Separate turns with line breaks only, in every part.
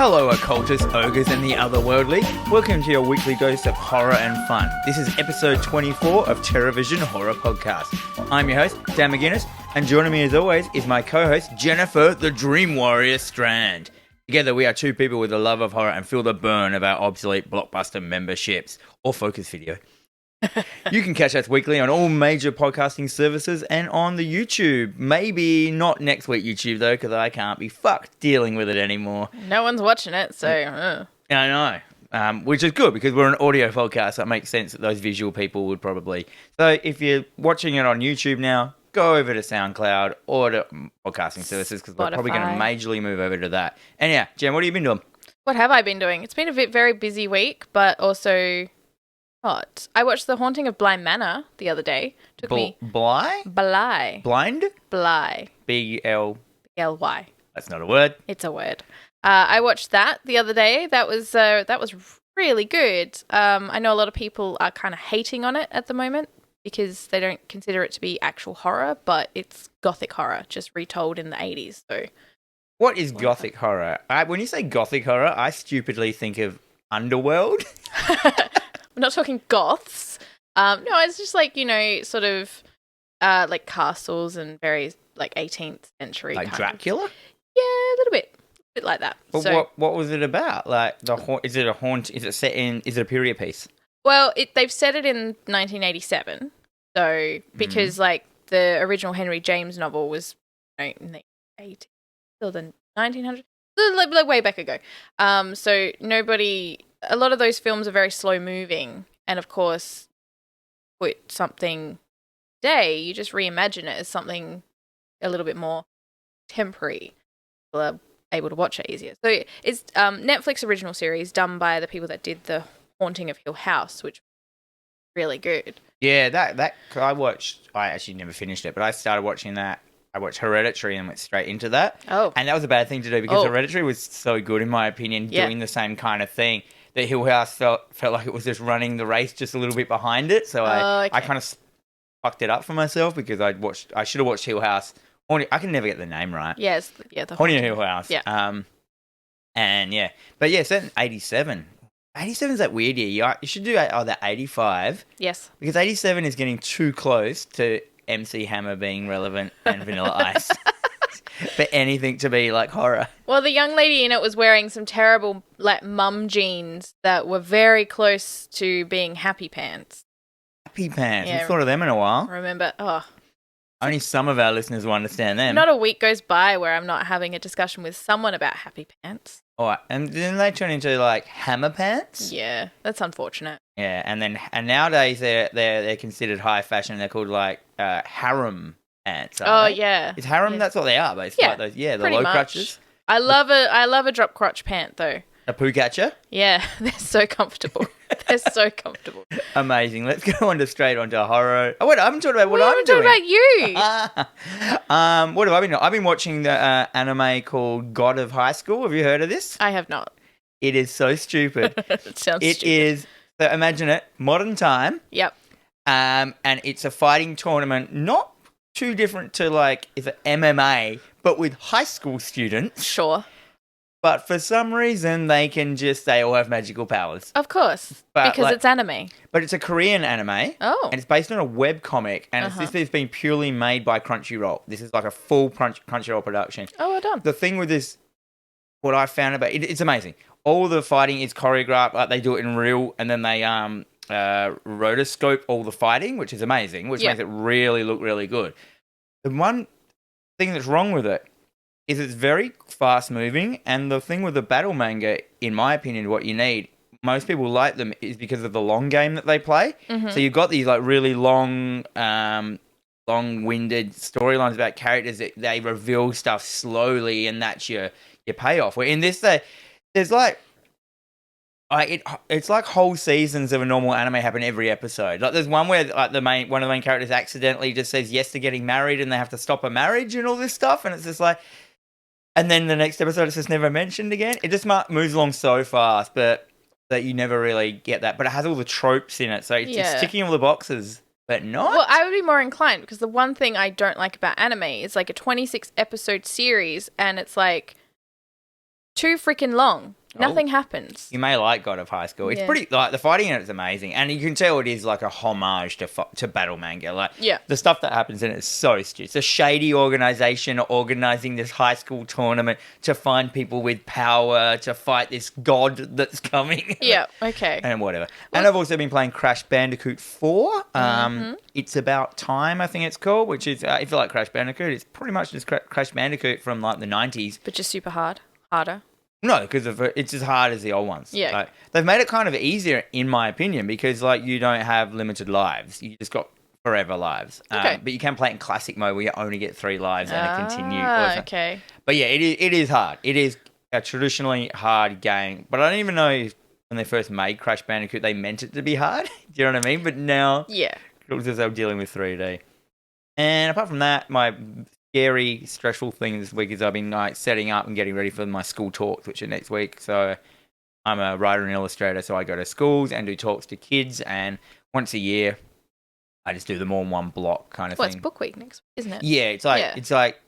Hello, occultists, ogres, and the otherworldly. Welcome to your weekly dose of horror and fun. This is episode 24 of TerrorVision Horror Podcast. I'm your host, Dan McGuinness, and joining me as always is my co-host, Jennifer the Dream Warrior Strand. Together, we are two people with a love of horror and feel the burn of our obsolete Blockbuster memberships, or Focus Video. You can catch us weekly on all major podcasting services and on the YouTube. Maybe not next week YouTube, though, because I can't be fucked dealing with it anymore.
No one's watching it, so...
I know, which is good because we're an audio podcast, so it makes sense that those visual people would probably... So if you're watching it on YouTube now, go over to Soundcloud or to podcasting services because we're probably going to majorly move over to that. And yeah, Jen, what have you been doing?
What have I been doing? It's been a very busy week, but also... What? I watched The Haunting of Bly Manor the other day. Took me...
Bly?
Bly.
Blind?
Bly.
B-L...
B-L-Y.
That's not a word.
It's a word. I watched that the other day. That was really good. I know a lot of people are kind of hating on it at the moment because they don't consider it to be actual horror, but it's gothic horror, just retold in the 80s. So,
what is gothic horror? When you say gothic horror, I stupidly think of Underworld.
We're not talking goths. No, it's just like, you know, sort of like castles and very like 18th century.
Like Dracula?
Yeah, a little bit. A bit like that.
But
so,
what was it about? Like, is it a haunt? Is it set in? Is it a period piece?
Well, they've set it in 1987. So, because like the original Henry James novel was, you know, in the 80s or the 1900s, like way back ago. So a lot of those films are very slow moving, and of course, put something today, you just reimagine it as something a little bit more temporary. People are able to watch it easier. So it's Netflix original series done by the people that did The Haunting of Hill House, which was really good.
Yeah, that I watched. I actually never finished it, but I started watching that. I watched Hereditary and went straight into that.
Oh,
and that was a bad thing to do because Hereditary was so good in my opinion, doing the same kind of thing. The Hill House felt like it was just running the race just a little bit behind it. So I kind of fucked it up for myself because I should have watched Hill House. I can never get the name right.
Yes,
the Haunting of Hill House.
Yeah.
And yeah, but yeah, set in 87. 87 is that weird year. You should do that 85.
Yes.
Because 87 is getting too close to MC Hammer being relevant and Vanilla Ice. For anything to be like horror.
Well, the young lady in it was wearing some terrible like mum jeans that were very close to being happy pants.
Happy pants. Yeah, I've thought of them in a while.
Remember?
Only some of our listeners will understand them.
Not a week goes by where I'm not having a discussion with someone about happy pants.
All right, and then they turn into like hammer pants.
Yeah, that's unfortunate.
Yeah, and nowadays they're considered high fashion. They're called like harem pants.
Yeah,
it's harem.
Yeah.
That's what they are, basically. Like those, the low crotches.
I love a drop crotch pant though.
A poo catcher.
Yeah, they're so comfortable. They're so comfortable.
Amazing. Let's go straight onto horror. Oh wait, I haven't talked about what I'm doing.
Talking about you.
What have I been doing? I've been watching the anime called God of High School. Have you heard of this?
I have not.
It is so stupid.
It sounds
stupid. It is. So imagine it, modern time.
Yep.
And it's a fighting tournament, not too different to like it's an MMA, but with high school students.
Sure.
But for some reason, they all have magical powers.
Of course, because it's anime.
But it's a Korean anime.
Oh.
And it's based on a webcomic. And it's been purely made by Crunchyroll. This is like a full Crunchyroll production.
Oh, well done.
The thing with this, what I found about it, it's amazing. All the fighting is choreographed. Like they do it in real, and then they rotoscope all the fighting, which is amazing, which makes it really look really good. The one thing that's wrong with it is it's very fast moving, and the thing with the battle manga, in my opinion, what you need, most people like them is because of the long game that they play. So you've got these like really long, long-winded storylines about characters that they reveal stuff slowly, and that's your payoff. Where in this, there's like it's like whole seasons of a normal anime happen every episode. Like there's one where like one of the main characters accidentally just says yes to getting married, and they have to stop a marriage and all this stuff, and it's just like. And then the next episode is just never mentioned again. It just moves along so fast, but that you never really get that. But it has all the tropes in it, so it's ticking all the boxes, but not.
Well, I would be more inclined because the one thing I don't like about anime is like a 26 episode series, and it's like too freaking long. Nothing happens.
You may like God of High School. It's
Yeah.
pretty, like, the fighting in it is amazing. And you can tell it is like a homage to battle manga. Like,
Yeah.
the stuff that happens in it is so stupid. It's a shady organization organizing this high school tournament to find people with power to fight this god that's coming.
Yeah, okay.
And whatever. And I've also been playing Crash Bandicoot 4. It's About Time, I think it's called, which is, if you like Crash Bandicoot, it's pretty much just Crash Bandicoot from like the 90s.
But just super harder.
No, because it's as hard as the old ones.
Yeah.
Like, they've made it kind of easier, in my opinion, because like you don't have limited lives. You just got forever lives.
Okay.
But you can play it in classic mode where you only get 3 lives and it continue.
Okay.
But yeah, it is hard. It is a traditionally hard game. But I don't even know if when they first made Crash Bandicoot, they meant it to be hard. Do you know what I mean? But now,
Yeah.
it looks as though dealing with 3D. And apart from that, my scary, stressful thing this week is I've been like setting up and getting ready for my school talks, which are next week. So I'm a writer and illustrator, so I go to schools and do talks to kids, and once a year, I just do them all in one block kind of
Well,
thing.
it's book week next week, isn't it?
Yeah, it's like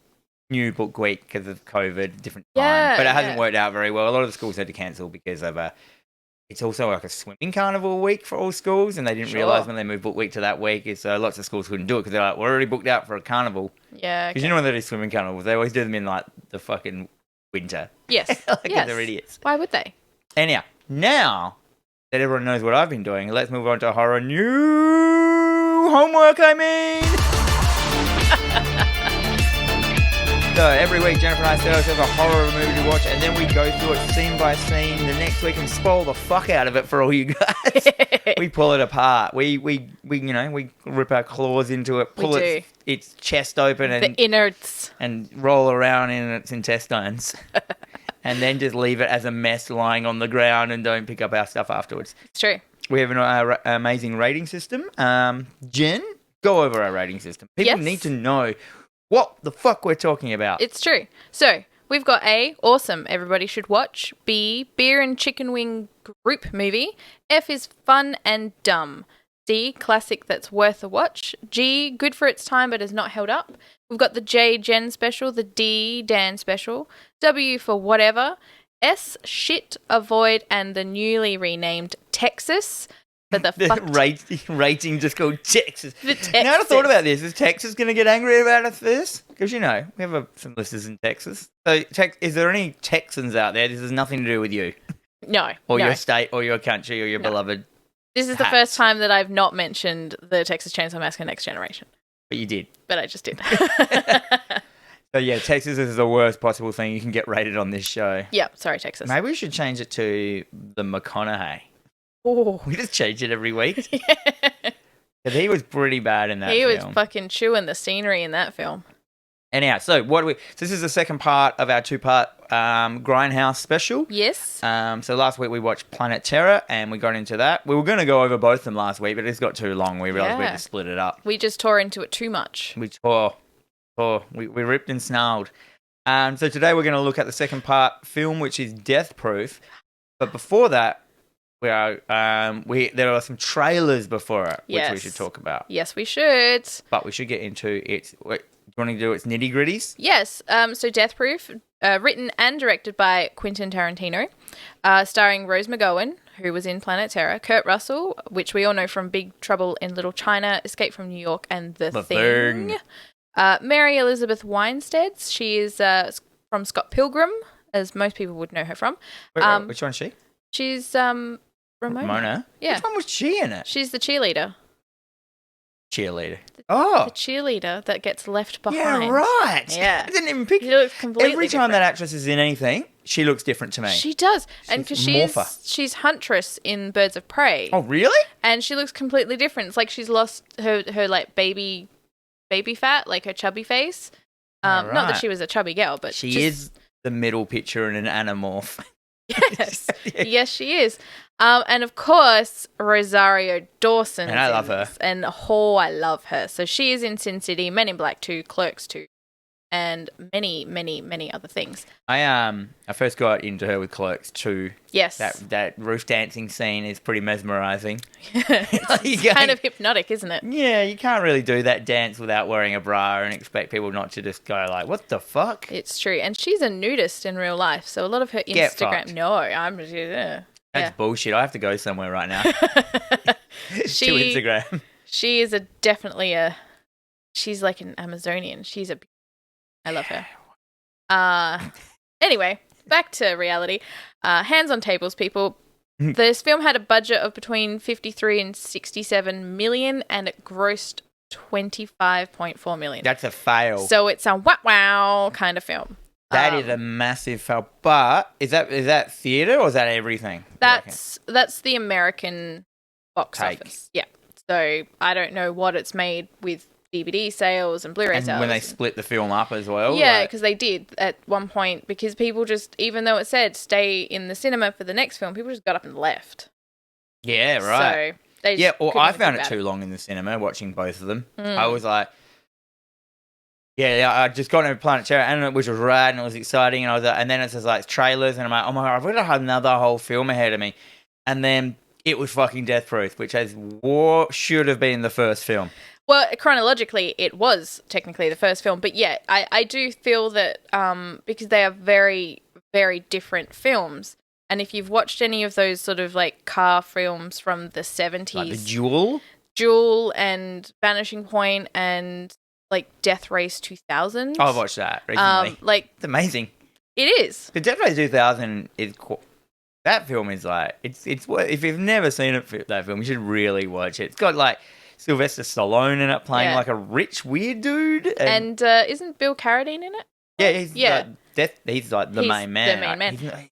new book week because of COVID, different time,
Yeah,
but it hasn't worked out very well. A lot of the schools had to cancel because of it's also like a swimming carnival week for all schools, and they didn't realize when they moved book week to that week, so lots of schools couldn't do it because they're like, we're already booked out for a carnival.
Yeah.
Because you know when they do swimming carnivals, they always do them in like the fucking winter.
Yes.
Like
Yes.
they're idiots.
Why would they?
Anyhow, now that everyone knows what I've been doing, let's move on to horror new homework, I mean. So every week, Jennifer and I set ourselves a horror movie to watch, and then we go through it scene by scene the next week and spoil the fuck out of it for all you guys. We pull it apart. We rip our claws into it, pull its chest open, and
The innards.
and roll around in its intestines, and then just leave it as a mess lying on the ground and don't pick up our stuff afterwards.
It's true.
We have an amazing rating system. Jen, go over our rating system. People need to know what the fuck we're talking about.
It's true. So, we've got A, awesome, everybody should watch. B, beer and chicken wing group movie. F is fun and dumb. D, classic that's worth a watch. G, good for its time but has not held up. We've got the J, Jen special. The D, Dan special. W for whatever. S, shit, avoid, and the newly renamed Texas. For the
rating just called Texas.
The Texas.
Now, I thought about this. Is Texas going to get angry about us for this? Because, we have some listeners in Texas. So, is there any Texans out there? This has nothing to do with you.
No.
Or your state, or your country, or your beloved.
This is the first time that I've not mentioned the Texas Chainsaw Massacre Next Generation.
But you did.
But I just did.
So, yeah, Texas is the worst possible thing you can get rated on this show.
Yep. Sorry, Texas.
Maybe we should change it to the McConaughey.
Oh.
We just change it every week. But he was pretty bad in that film.
He was fucking chewing the scenery in that film.
Anyhow, so this is the second part of our 2-part Grindhouse special.
Yes.
So last week we watched Planet Terror and we got into that. We were going to go over both of them last week, but it's got too long. We realised we had to split it up.
We just tore into it too much.
We ripped and snarled. So today we're going to look at the second part film, which is Death Proof. But before that, there are some trailers before it, which we should talk about.
Yes, we should.
But we should get into its. Do you want to do its nitty gritties?
Yes. So Death Proof, written and directed by Quentin Tarantino, starring Rose McGowan, who was in Planet Terror, Kurt Russell, which we all know from Big Trouble in Little China, Escape from New York, and The Thing. Mary Elizabeth Winstead. She is from Scott Pilgrim, as most people would know her from.
Wait, which one is she?
She's Ramona. Yeah.
Which one was she in it?
She's the cheerleader.
The
The cheerleader that gets left behind.
Yeah, right.
Yeah.
I didn't even pick.
She looks completely
Every time
different.
that actress is in anything, she looks different to me.
She does. And because
Morpher.
she's Huntress in Birds of Prey.
Oh, really?
And she looks completely different. It's like she's lost her like baby fat, like her chubby face. Not that she was a chubby girl, but
she is the middle picture in an anamorph.
Yes. Yes, she is. And of course, Rosario Dawson.
And I love her.
And I love her. So she is in Sin City, Men in Black 2, Clerks 2. and many, many, many other things.
I first got into her with Clerks 2.
Yes.
That roof dancing scene is pretty mesmerising.
It's kind of hypnotic, isn't it?
Yeah, you can't really do that dance without wearing a bra and expect people not to just go like, what the fuck?
It's true. And she's a nudist in real life, so a lot of her
Get
Instagram...
fucked.
No, I'm...
That's bullshit. I have to go somewhere right now. To Instagram.
She is she's like an Amazonian. I love her. Anyway, back to reality. Hands on tables, people. This film had a budget of between 53 and 67 million, and it grossed 25.4 million.
That's a fail.
So it's a wow kind of film.
That is a massive fail. But is that theatre or is that everything?
That's the American box office. Yeah. So I don't know what it's made with DVD sales and Blu-ray sales.
And when they split the film up as well.
Yeah, because they did at one point, because people just, even though it said stay in the cinema for the next film, people just got up and left.
Yeah, right.
So they just
I found it too long in the cinema watching both of them. I was like, I just got into Planet Terror, and which was rad and it was exciting, and I was like, and then it's just like trailers, and I'm like, oh my god, I've got to have another whole film ahead of me, and then it was fucking Death Proof, which should have been the first film.
Well, chronologically, it was technically the first film, but yeah, I do feel that because they are very, very different films, and if you've watched any of those sort of like car films from the 70s,
like the
Duel and Vanishing Point and like Death Race 2000.
I've watched that recently. It's amazing.
It is.
The Death Race 2000 is that film is like it's if you've never seen that film, you should really watch it. It's got like Sylvester Stallone in it playing like a rich weird dude, and
isn't Bill Carradine in it?
Yeah, he's like the main man.
The main man.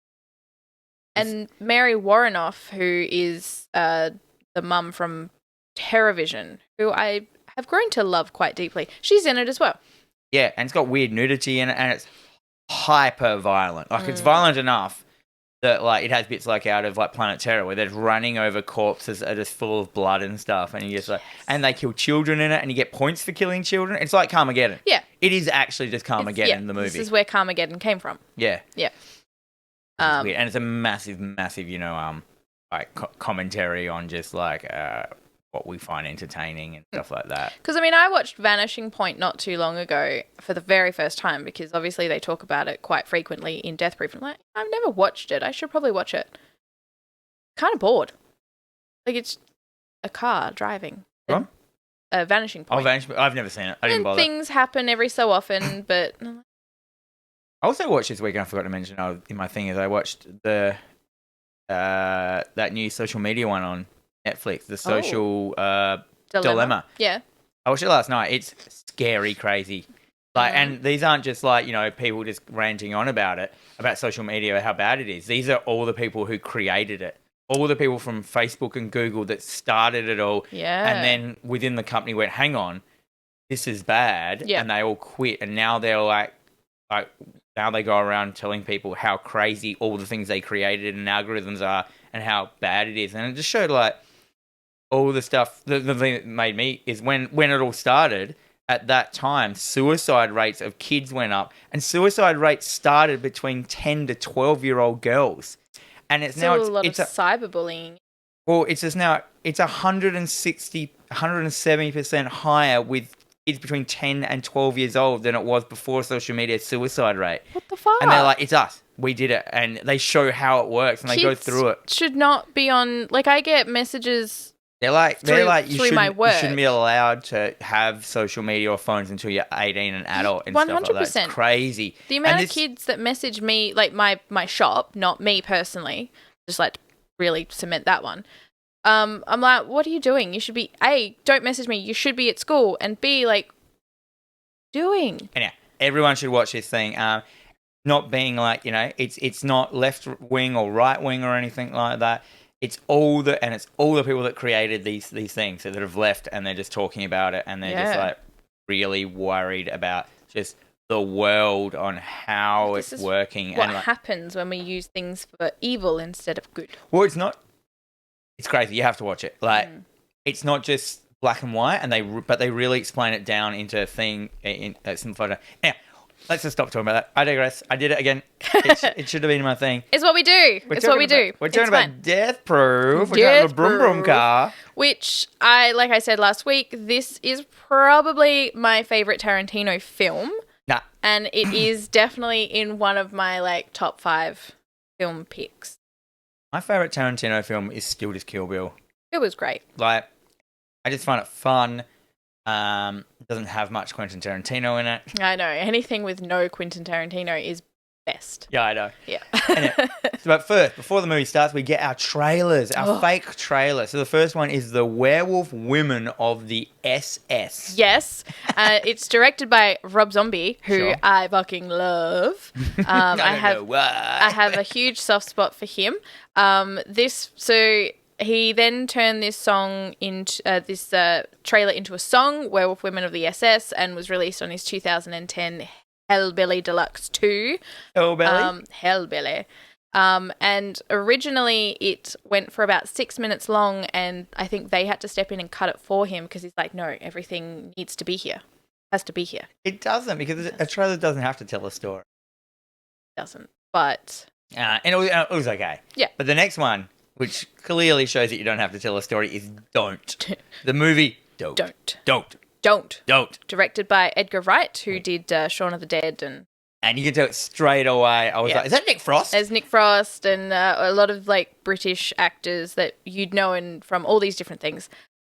And Mary Warrenoff, who is the mum from TerrorVision, who I have grown to love quite deeply. She's in it as well.
Yeah, and it's got weird nudity in it, and it's hyper violent. Like it's violent enough that like it has bits like out of like Planet Terror where they're running over corpses that are just full of blood and stuff, and you just like, and they kill children in it, and you get points for killing children. It's like Carmageddon.
Yeah,
it is actually just Carmageddon, the movie.
This is where Carmageddon came from.
Yeah,
yeah.
And it's a massive, like commentary on just like what we find entertaining and stuff like that.
Because I mean, I watched Vanishing Point not too long ago for the very first time, because obviously they talk about it quite frequently in Death Proof. I'm like, I've never watched it. I should probably watch it. Kind of bored. Like it's a car driving.
What?
Vanishing Point.
Oh, Vanishing Point. I've never seen it. I didn't bother.
Things happen every so often, but
I also watched this weekend. I forgot to mention in my thing is I watched the that new social media one on Netflix, the social dilemma.
Yeah,
I watched it last night. It's scary, crazy. Like, and these aren't just like people just ranting on about social media, how bad it is. These are all the people who created it, all the people from Facebook and Google that started it all.
Yeah,
and then within the company went, hang on, this is bad, and they all quit, and now they're like. Now they go around telling people how crazy all the things they created and algorithms are and how bad it is. And it just showed like all the stuff. The thing that made me is when it all started, at that time, suicide rates of kids went up, and suicide rates started between 10 to 12-year-old girls. And it's now
a lot of cyberbullying.
Well, it's just now it's 170% higher with kids between 10 and 12 years old than it was before social media suicide rate.
What the fuck?
And they're like, it's us. We did it. And they show how it works and they go through it.
Should not be on, like, I get messages.
They're like, you shouldn't be allowed to have social media or phones until you're 18 and adult and 100%. Stuff like that. It's crazy.
The amount of kids that message me, like my shop, not me personally, just like to really cement that one. I'm like, what are you doing? You should be, A, don't message me. You should be at school. And B, like, doing.
And yeah, everyone should watch this thing. Not being like, it's not left wing or right wing or anything like that. It's all the people that created these things that have left, and they're just talking about it, and they're just like really worried about just the world on how it's working.
What happens when we use things for evil instead of good?
Well, it's not. It's crazy. You have to watch it. Like, it's not just black and white, but they really explain it down into a thing in some photo. Now, let's just stop talking about that. I digress. I did it again. It should have been my thing.
It's what we do. It's what we do.
We're talking about Death Proof. We're talking
Death
about the Brum Brum
Proof.
car.
Which like I said last week, this is probably my favorite Tarantino film.
Nah.
And it is definitely in one of my like top 5 film picks.
My favorite Tarantino film is still just Kill Bill.
It was great.
Like, I just find it fun. Doesn't have much Quentin Tarantino in it.
I know. Anything with no Quentin Tarantino is best.
Yeah, I know.
Yeah.
But first, before the movie starts, we get our trailers, our fake trailers. So the first one is The Werewolf Women of the SS.
Yes. It's directed by Rob Zombie, who
Sure.
I fucking love.
I don't know why.
I have a huge soft spot for him. He then turned this song into this trailer into a song, Werewolf Women of the SS, and was released on his 2010 Hellbilly Deluxe 2.
Hellbilly?
Hellbilly. And originally it went for about 6 minutes long, and I think they had to step in and cut it for him because he's like, no, everything needs to be here. Has to be here.
It doesn't, because a trailer doesn't have to tell a story.
It doesn't. But...
And it was okay.
Yeah.
But the next one, which clearly shows that you don't have to tell a story, is Don't. The movie Don't. Don't.
Directed by Edgar Wright, who did Shaun of the Dead.
And you can tell it straight away. I was like, is that Nick Frost?
There's Nick Frost and a lot of like British actors that you'd know from all these different things.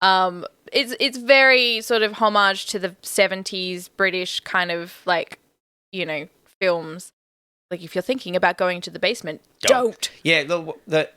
It's very sort of homage to the 70s British kind of like, films. Like if you're thinking about going to the basement, don't.
Yeah,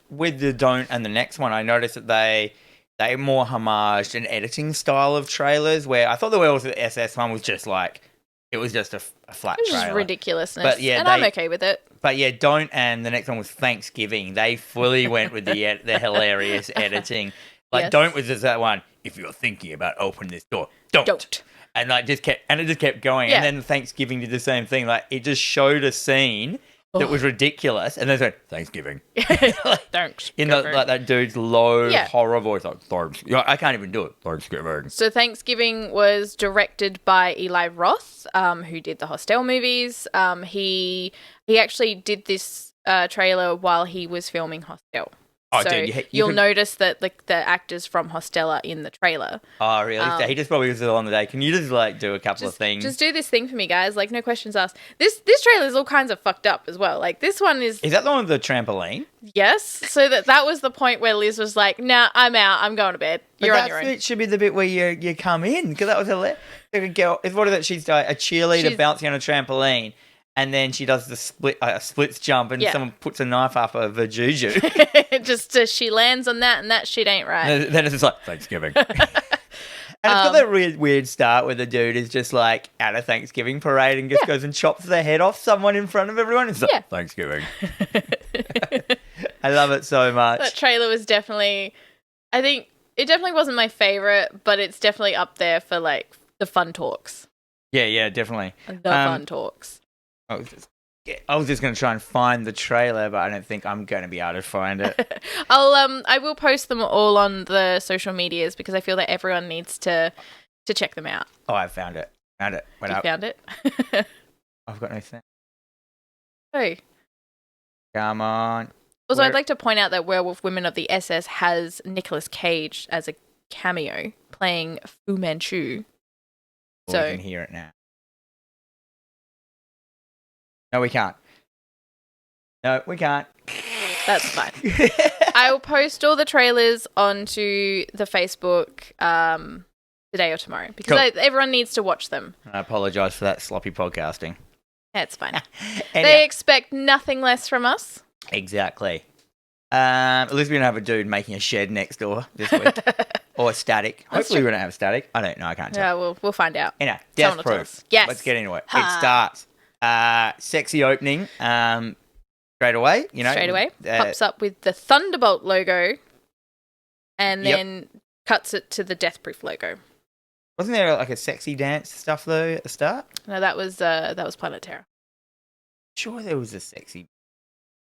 with the Don't and the next one, I noticed that they more homaged an editing style of trailers, where I thought the Werewolves of the SS one was just like, it was just a flat
It was
trailer.
just ridiculousness.
But yeah,
I'm okay with it.
But yeah, Don't, and the next one was Thanksgiving. They fully went with the hilarious editing. Like,
Yes.
Don't was just that one, if you're thinking about opening this door, don't. And like it just kept going.
Yeah.
And then Thanksgiving did the same thing. Like, it just showed a scene that was ridiculous, and then it went, Thanksgiving.
Don't.
In like that dude's low horror voice, like, I can't even do it. Thanksgiving.
So Thanksgiving was directed by Eli Roth, who did the Hostel movies. He actually did this trailer while he was filming Hostel.
Oh,
so
dude,
you'll notice that like the actors from Hostel are in the trailer.
Oh, really? So he just probably was on the day. Can you just like do a couple of things?
Just do this thing for me, guys. Like, no questions asked. This trailer is all kinds of fucked up as well. Like, this one is...
Is that the one with the trampoline?
Yes. So that was the point where Liz was like, nah, I'm out. I'm going to bed. You're on your own.
It should be the bit where you come in, because that was hilarious. What is it? She's a cheerleader bouncing on a trampoline, and then she does the splits jump, and someone puts a knife up her juju.
Just she lands on that, and that shit ain't right.
Then it's just like, Thanksgiving. And it's got that weird start where the dude is just like at a Thanksgiving parade and just goes and chops the head off someone in front of everyone. It's like, Thanksgiving. I love it so much.
That trailer was definitely... I think it definitely wasn't my favourite, but it's definitely up there for like the fun talks.
Yeah, definitely.
The fun talks.
I was just going to try and find the trailer, but I don't think I'm going to be able to find it.
I will post them all on the social medias because I feel that everyone needs to check them out.
Oh, I found it. Wait
You
up.
found it?
I've got no sound.
Oh.
Come on.
Also, I'd like to point out that Werewolf Women of the SS has Nicolas Cage as a cameo playing Fu Manchu.
We can hear it now. No, we can't.
That's fine. I will post all the trailers onto the Facebook today or tomorrow because everyone needs to watch them.
I apologise for that sloppy podcasting.
That's fine.
Anyway.
They expect nothing less from us.
Exactly. At least we don't have a dude making a shed next door this week. Or static. Hopefully we don't have static. I don't know. I can't tell.
Yeah, we'll find out.
Anyway,
Someone
Death
will tell
Proof.
us. Yes.
Let's get into it. It starts. Sexy opening. Straight away.
Straight away. Pops up with the Thunderbolt logo and then cuts it to the Death Proof logo.
Wasn't there like a sexy dance stuff though at the start?
No, that was Planet Terror.
Sure, there was a sexy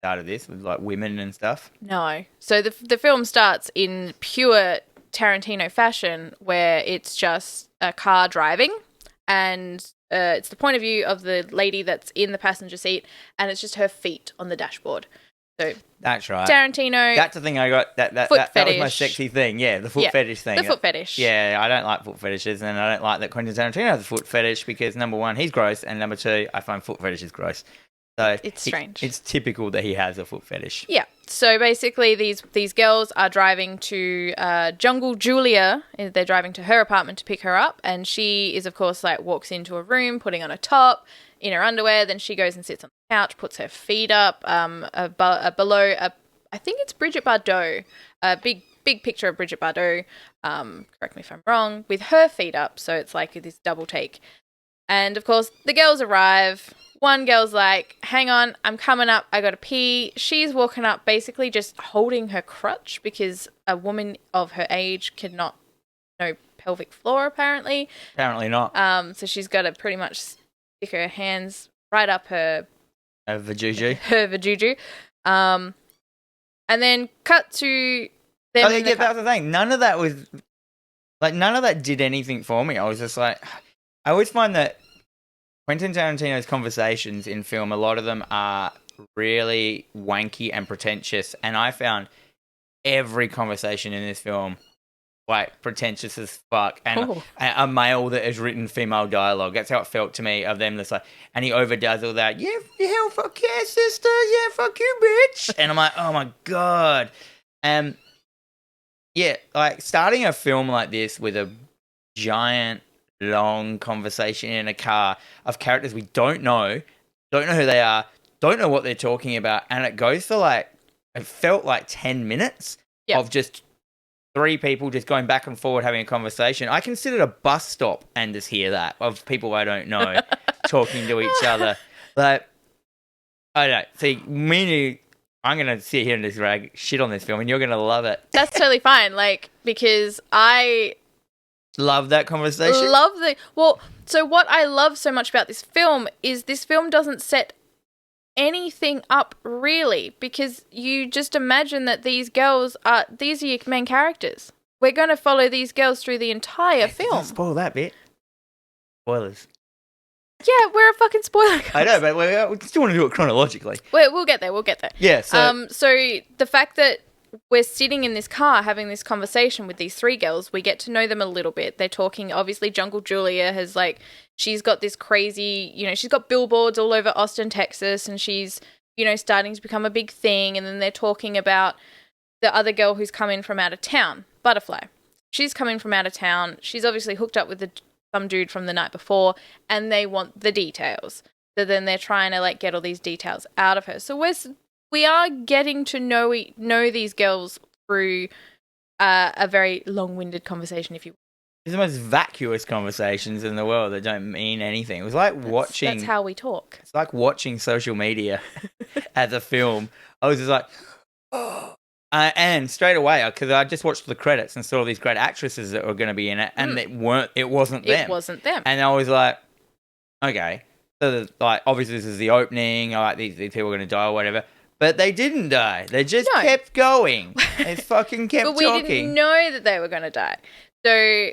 start of this with like women and stuff.
No. So the film starts in pure Tarantino fashion where it's just a car driving and it's the point of view of the lady that's in the passenger seat, and it's just her feet on the dashboard. So
that's right.
Tarantino.
That's the thing I got. That was my sexy thing. Yeah, the foot fetish thing.
The foot fetish.
Yeah, I don't like foot fetishes, and I don't like that Quentin Tarantino has a foot fetish because number one, he's gross, and number two, I find foot fetishes gross. So
it's strange.
It's typical that he has a foot fetish.
Yeah. So basically, these girls are driving to Jungle Julia. They're driving to her apartment to pick her up, and she is, of course, like walks into a room, putting on a top in her underwear. Then she goes and sits on the couch, puts her feet up below. I think it's Bridget Bardot. A big picture of Bridget Bardot. Correct me if I'm wrong. With her feet up, so it's like this double take. And of course, the girls arrive. One girl's like, hang on, I'm coming up, I gotta pee. She's walking up basically just holding her crutch because a woman of her age cannot know pelvic floor, apparently.
Apparently not.
So she's got to pretty much stick her hands right up her
vajuju.
Her vajuju. And then cut to them.
That's the thing. None of that did anything for me. I was just like, I always find that Quentin Tarantino's conversations in film, a lot of them are really wanky and pretentious, and I found every conversation in this film like pretentious as fuck, and a male that has written female dialogue. That's how it felt to me of them. That's like, and he overdoes all that. Yeah, hell, fuck yeah, sister. Yeah, fuck you, bitch. And I'm like, oh my god. Yeah, like starting a film like this with a giant long conversation in a car of characters we don't know who they are, don't know what they're talking about, and it goes for like, it felt like 10 minutes of just three people just going back and forward having a conversation. I can sit at a bus stop and just hear that of people I don't know talking to each other. Like, I don't know. See, me and you, I'm going to sit here and just rag shit on this film, and you're going to love it.
That's totally fine, like, because I
love that conversation.
So what I love so much about this film is this film doesn't set anything up really, because you just imagine that these are your main characters. We're going to follow these girls through the entire film.
Don't spoil that bit. Spoilers.
Yeah, we're a fucking spoiler.
I know, but we still want to do it chronologically.
We'll get there.
Yeah. So
the fact that we're sitting in this car having this conversation with these three girls, we get to know them a little bit. They're talking, obviously, Jungle Julia has she's got this crazy, she's got billboards all over Austin, Texas, and she's, starting to become a big thing. And then they're talking about the other girl who's come in from out of town, Butterfly. She's coming from out of town. She's obviously hooked up with some dude from the night before, and they want the details. So then they're trying to get all these details out of her. So we are getting to know these girls through a very long-winded conversation, if you will.
It's the most vacuous conversations in the world that don't mean anything. It was like watching...
That's how we talk.
It's like watching social media as a film. I was just like... Oh. And straight away, because I just watched the credits and saw these great actresses that were going to be in it, and it wasn't them.
It wasn't them.
And I was like, okay. So, obviously this is the opening. These people are going to die or whatever. But they didn't die. They just kept going. They fucking kept talking.
But we didn't know that they were going to die. So,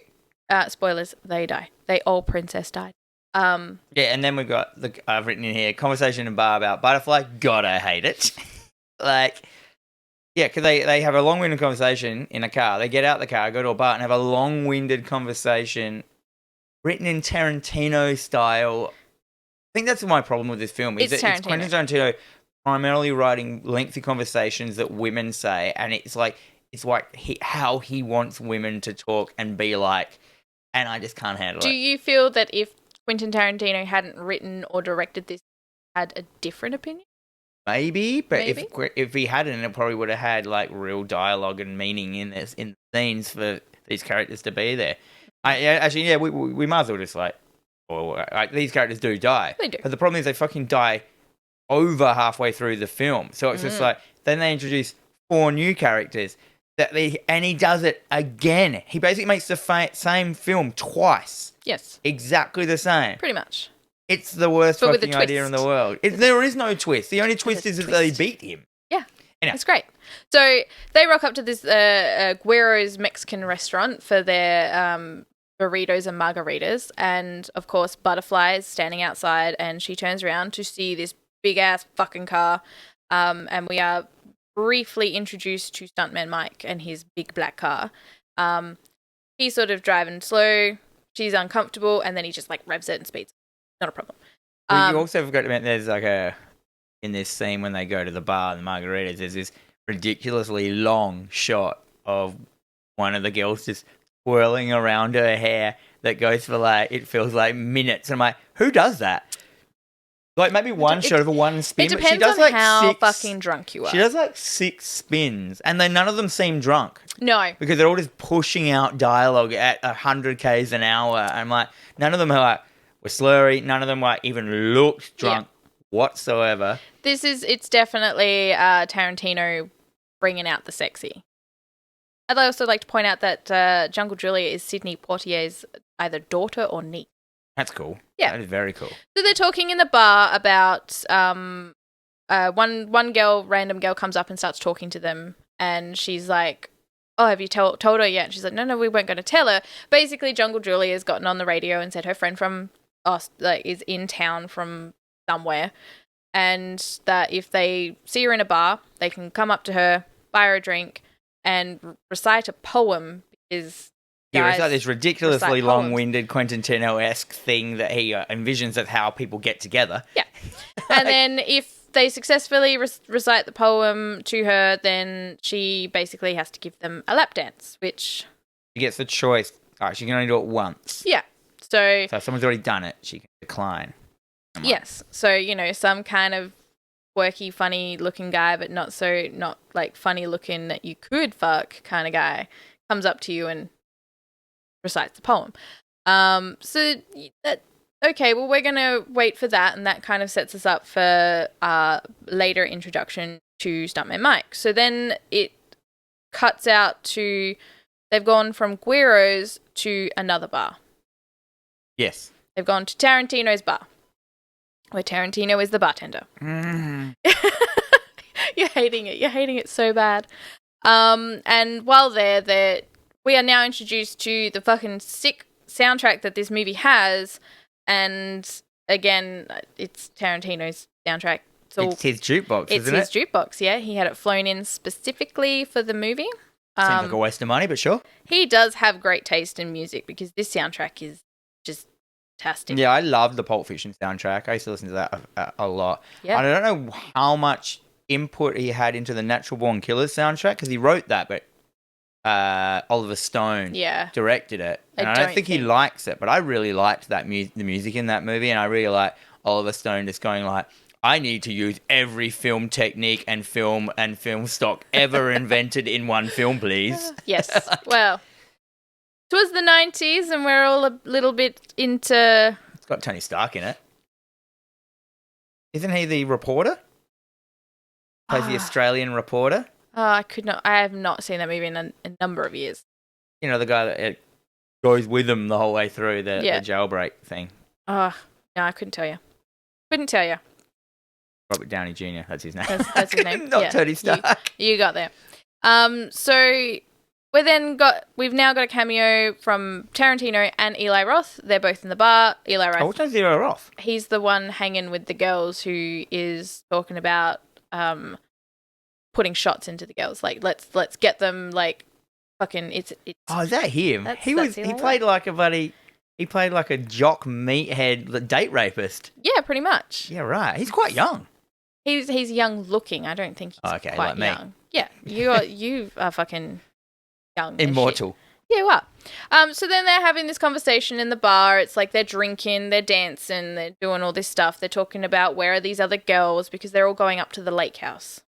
spoilers, they die. They all princess died.
Yeah, and then we've got, I've written in here, conversation in bar about Butterfly. God, I hate it. Yeah, because they have a long-winded conversation in a car. They get out the car, go to a bar, and have a long-winded conversation written in Tarantino style. I think that's my problem with this film. It's Quentin Tarantino primarily writing lengthy conversations that women say, and it's how he wants women to talk and be like, and I just can't handle it.
Do you feel that if Quentin Tarantino hadn't written or directed this, had a different opinion?
Maybe, but if he hadn't, it probably would have had real dialogue and meaning in the scenes for these characters to be there. We might as well just these characters do die.
They do.
But the problem is they fucking die over halfway through the film. So it's just then they introduce 4 new characters and he does it again. He basically makes the same film twice.
Yes.
Exactly the same.
Pretty much.
It's the worst fucking idea in the world. There is no twist. The only twist is that they beat him.
Yeah. Anyway. It's great. So they rock up to this Guero's Mexican restaurant for their burritos and margaritas, and of course Butterfly is standing outside, and she turns around to see this big ass fucking car, and we are briefly introduced to Stuntman Mike and his big black car. He's sort of driving slow, she's uncomfortable, and then he just like revs it and speeds. Not a problem.
Well, you also forgot to mention there's like in this scene when they go to the bar and the margaritas, there's this ridiculously long shot of one of the girls just whirling around her hair that goes for like, it feels like minutes. And I'm like, who does that? Like maybe one shot of a one spin.
It depends
but she does
on
like
how fucking drunk you are.
She does like 6 spins, and then none of them seem drunk.
No.
Because they're all just pushing out dialogue at 100 k's an hour. I'm like, none of them are like, were slurry. None of them like even looked drunk whatsoever.
It's definitely Tarantino bringing out the sexy. I'd also like to point out that Jungle Julia is Sidney Poitier's either daughter or niece.
That's cool.
Yeah.
That is very cool.
So they're talking in the bar about one random girl comes up and starts talking to them, and she's like, oh, have you told her yet? And she's like, no, we weren't going to tell her. Basically, Jungle Julia has gotten on the radio and said her friend from us is in town from somewhere, and that if they see her in a bar, they can come up to her, buy her a drink, and recite a poem, because
yeah, it's like this ridiculously long-winded Quentin Tarantino-esque thing that he envisions of how people get together.
Yeah. And then if they successfully recite the poem to her, then she basically has to give them a lap dance, which...
She gets the choice. All right, she can only do it once.
Yeah. So
if someone's already done it, she can decline.
Yes. So, some kind of quirky, funny-looking guy, but not like funny-looking that you could fuck kind of guy comes up to you and recites the poem. So that okay, well, we're gonna wait for that, and that kind of sets us up for later introduction to Stuntman Mike. So then it cuts out to they've gone from Guiro's to another bar.
Yes,
they've gone to Tarantino's bar, where Tarantino is the bartender.
Mm.
You're hating it. You're hating it so bad. And while we are now introduced to the fucking sick soundtrack that this movie has, and again, it's Tarantino's soundtrack.
It's his jukebox, isn't it?
It's his jukebox, yeah. He had it flown in specifically for the movie.
Seems like a waste of money, but sure.
He does have great taste in music, because this soundtrack is just fantastic.
Yeah, I love the Pulp Fiction soundtrack. I used to listen to that a lot.
Yeah.
I don't know how much input he had into the Natural Born Killers soundtrack, because he wrote that, but Oliver Stone directed it, and I don't think he likes it, but I really liked that the music in that movie, and I really like Oliver Stone just going like, I need to use every film technique and film stock ever invented in one film, please.
Yes. Well, it was the 90s, and we're all a little bit into...
It's got Tony Stark in it. Isn't he the reporter? Plays the Australian reporter.
Oh, I have not seen that movie in a number of years.
You know, the guy that goes with them the whole way through the jailbreak thing.
Oh, no, I couldn't tell you. Couldn't tell you.
Robert Downey Jr., that's his name.
That's his name.
Not Tony Stark.
You got there. So we've now got a cameo from Tarantino and Eli Roth. They're both in the bar. Eli Roth.
Oh, which one's Eli Roth?
He's the one hanging with the girls who is talking about putting shots into the girls. Like, let's get them, like, fucking, it's
Oh, is that him? He played like a jock meathead date rapist.
Yeah, pretty much.
Yeah, right. He's quite young.
He's young looking. I don't think he's quite
like
young. Me. Yeah, you are fucking young.
Immortal.
Yeah, you are. So then they're having this conversation in the bar. It's like they're drinking, they're dancing, they're doing all this stuff. They're talking about where are these other girls, because they're all going up to the lake house.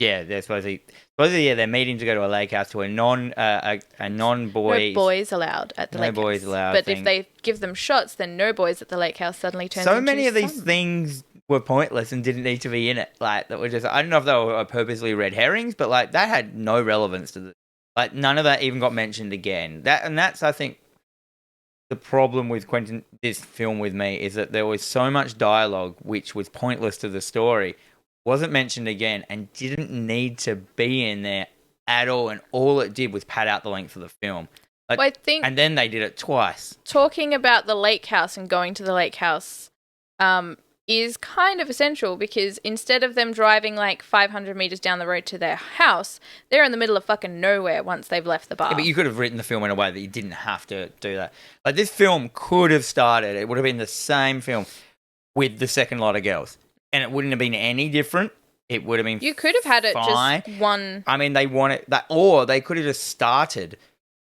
Yeah, they're supposedly they're meeting to go to a lake house to a non-boy.
No boys allowed at the lake house. No boys allowed. But if they give them shots, then no boys at the lake house suddenly turns into
so many of these things were pointless and didn't need to be in it. Like, that were just, I don't know if they were purposely red herrings, but like that had no relevance to like none of that even got mentioned again. That's I think the problem with this film with me is that there was so much dialogue which was pointless to the story, wasn't mentioned again, and didn't need to be in there at all. And all it did was pad out the length of the film. Like,
Well, I think
and then they did it twice.
talking about the lake house and going to the lake house is kind of essential because instead of them driving like 500 meters down the road to their house, they're in the middle of fucking nowhere once they've left the bar.
Yeah, but you could have written the film in a way that you didn't have to do that. Like, this film could have started, it would have been the same film with the second lot of girls. And it wouldn't have been any different. It would have been
You could have had it
fine.
just one.
I mean, they wanted that, or they could have just started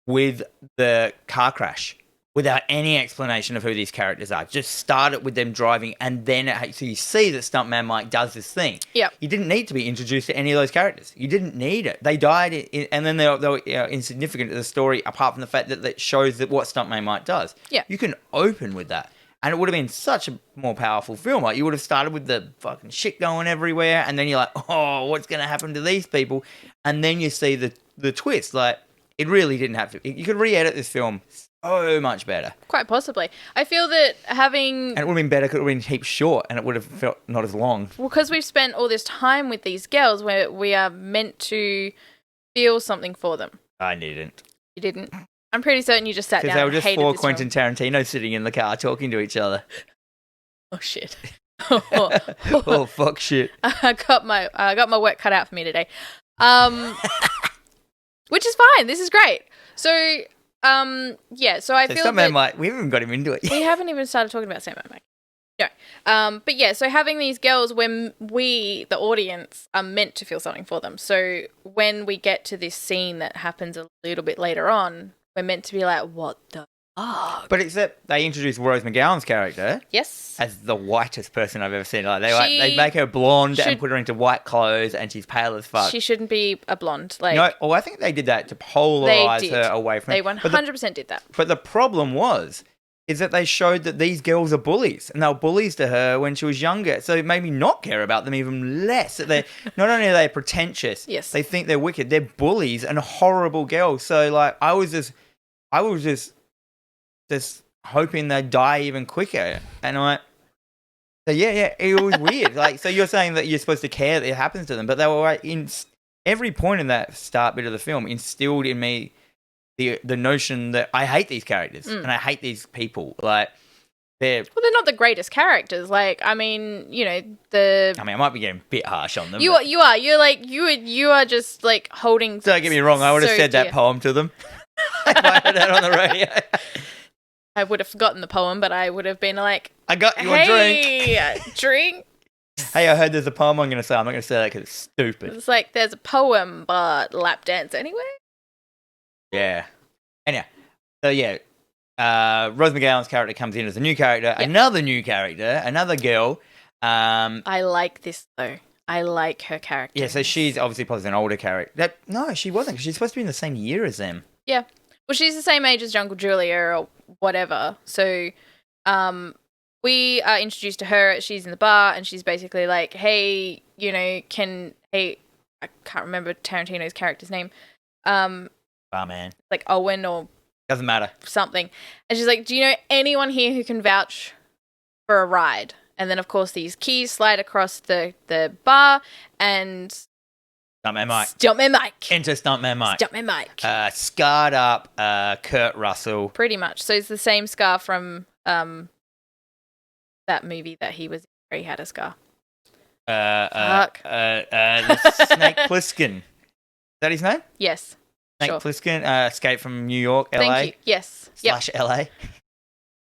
with the car crash without any explanation of who these characters are. Just start it with them driving, and then so you see that Stuntman Mike does this thing.
Yeah.
You didn't need to be introduced to any of those characters. You didn't need it. They died, and then they were insignificant to the story, apart from the fact that it shows that what Stuntman Mike does.
Yeah.
You can open with that. And it would have been such a more powerful film. Like, you would have started with the fucking shit going everywhere, and then you're like, oh, what's going to happen to these people? And then you see the twist. Like, it really didn't have to. You could re-edit this film so much better.
Quite possibly. I feel that having...
And it would have been better because it would have been heaps short, and it would have felt not as long.
Well, because we've spent all this time with these girls where we are meant to feel something for them.
I didn't.
You didn't? I'm pretty certain you just sat down
Because they were
and
just
hated
four
this
Quentin
film.
Tarantino sitting in the car talking to each other.
Oh, shit.
Oh, fuck shit.
I got my work cut out for me today. Which is fine. This is great. So, yeah. So I feel
Stuntman
that
Mike, we haven't even got him into it yet.
we haven't even started talking about Stuntman Mike. No. But yeah. So having these girls, when we, the audience, are meant to feel something for them. So when we get to this scene that happens a little bit later on, we're meant to be like, what the fuck?
But except they introduced Rose McGowan's character
Yes.
as the whitest person I've ever seen. Like,
She
they make her blonde and
should-
put her into white clothes, and she's pale as fuck.
She shouldn't be a blonde. Like,
No, I think they did that to polarize
They did.
her away from
they
it.
100% did that.
But the problem is that they showed that these girls are bullies, and they were bullies to her when she was younger. So it made me not care about them even less. That they not only are they pretentious,
Yes.
they think they're wicked. They're bullies and horrible girls. So like, I was just hoping they'd die even quicker. And I'm like, so yeah, it was weird. Like, so you're saying that you're supposed to care that it happens to them, but they were like, in every point in that start bit of the film instilled in me the notion that I hate these characters and I hate these people. Like, they're
not the greatest characters. Like, I mean,
I might be getting a bit harsh on them.
You are. You're like, you are just like holding.
Don't get me wrong, I would have said that poem to them if I heard that on the radio.
I would have forgotten the poem, but I would have been like,
I got you a drink.
Hey, drink.
Hey, I heard there's a poem I'm going to say. I'm not going to say that because it's stupid.
It's like, there's a poem, but lap dance anyway.
Yeah. Anyhow, so yeah, Rose McGowan's character comes in as a new character, another new character, another girl.
I like this though. I like her character.
Yeah, so she's obviously probably an older character. No, she wasn't. 'Cause she's supposed to be in the same year as them.
Yeah. Well, she's the same age as Jungle Julia or whatever. So, we are introduced to her. She's in the bar, and she's basically like, "Hey, I can't remember Tarantino's character's name.
Barman.
Like Owen or
Doesn't matter.
something." And she's like, "Do you know anyone here who can vouch for a ride?" And then, of course, these keys slide across the bar, and
Stuntman Mike.
Stuntman Mike.
Enter Stuntman Mike.
Stuntman Mike.
Scarred up Kurt Russell.
Pretty much. So it's the same scar from that movie that he was in, where he had a scar. Fuck.
Snake Plissken. Is that his name?
Yes.
Snake
Sure.
Plissken, Escape from New York, LA.
Thank you. Yes. Yep.
/ LA.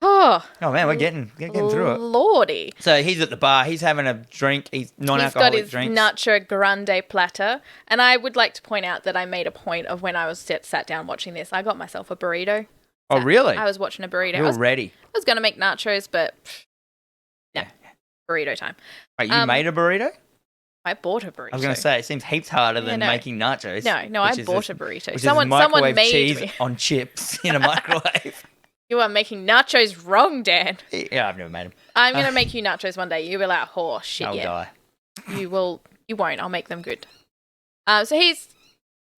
Oh.
Oh man, we're getting through it.
Lordy.
So he's at the bar. He's having a drink. He's
He's
non-alcoholic
got his
drinks.
Nacho Grande platter. And I would like to point out that I made a point of when I was sat down watching this, I got myself a burrito.
Oh really?
I was watching a burrito.
You're ready.
I was going to make nachos, but no. Burrito time.
Wait, you made a burrito?
I bought a burrito.
I was going to say, it seems heaps harder than
no.
making nachos.
No, I bought a burrito.
Which
Someone
is microwave
made
cheese
me.
on chips in a microwave.
You are making nachos wrong, Dan.
Yeah, I've never made them.
I'm going to make you nachos one day. You'll be like, oh, shit,
I'll
yeah.
die.
You won't. I'll make them good.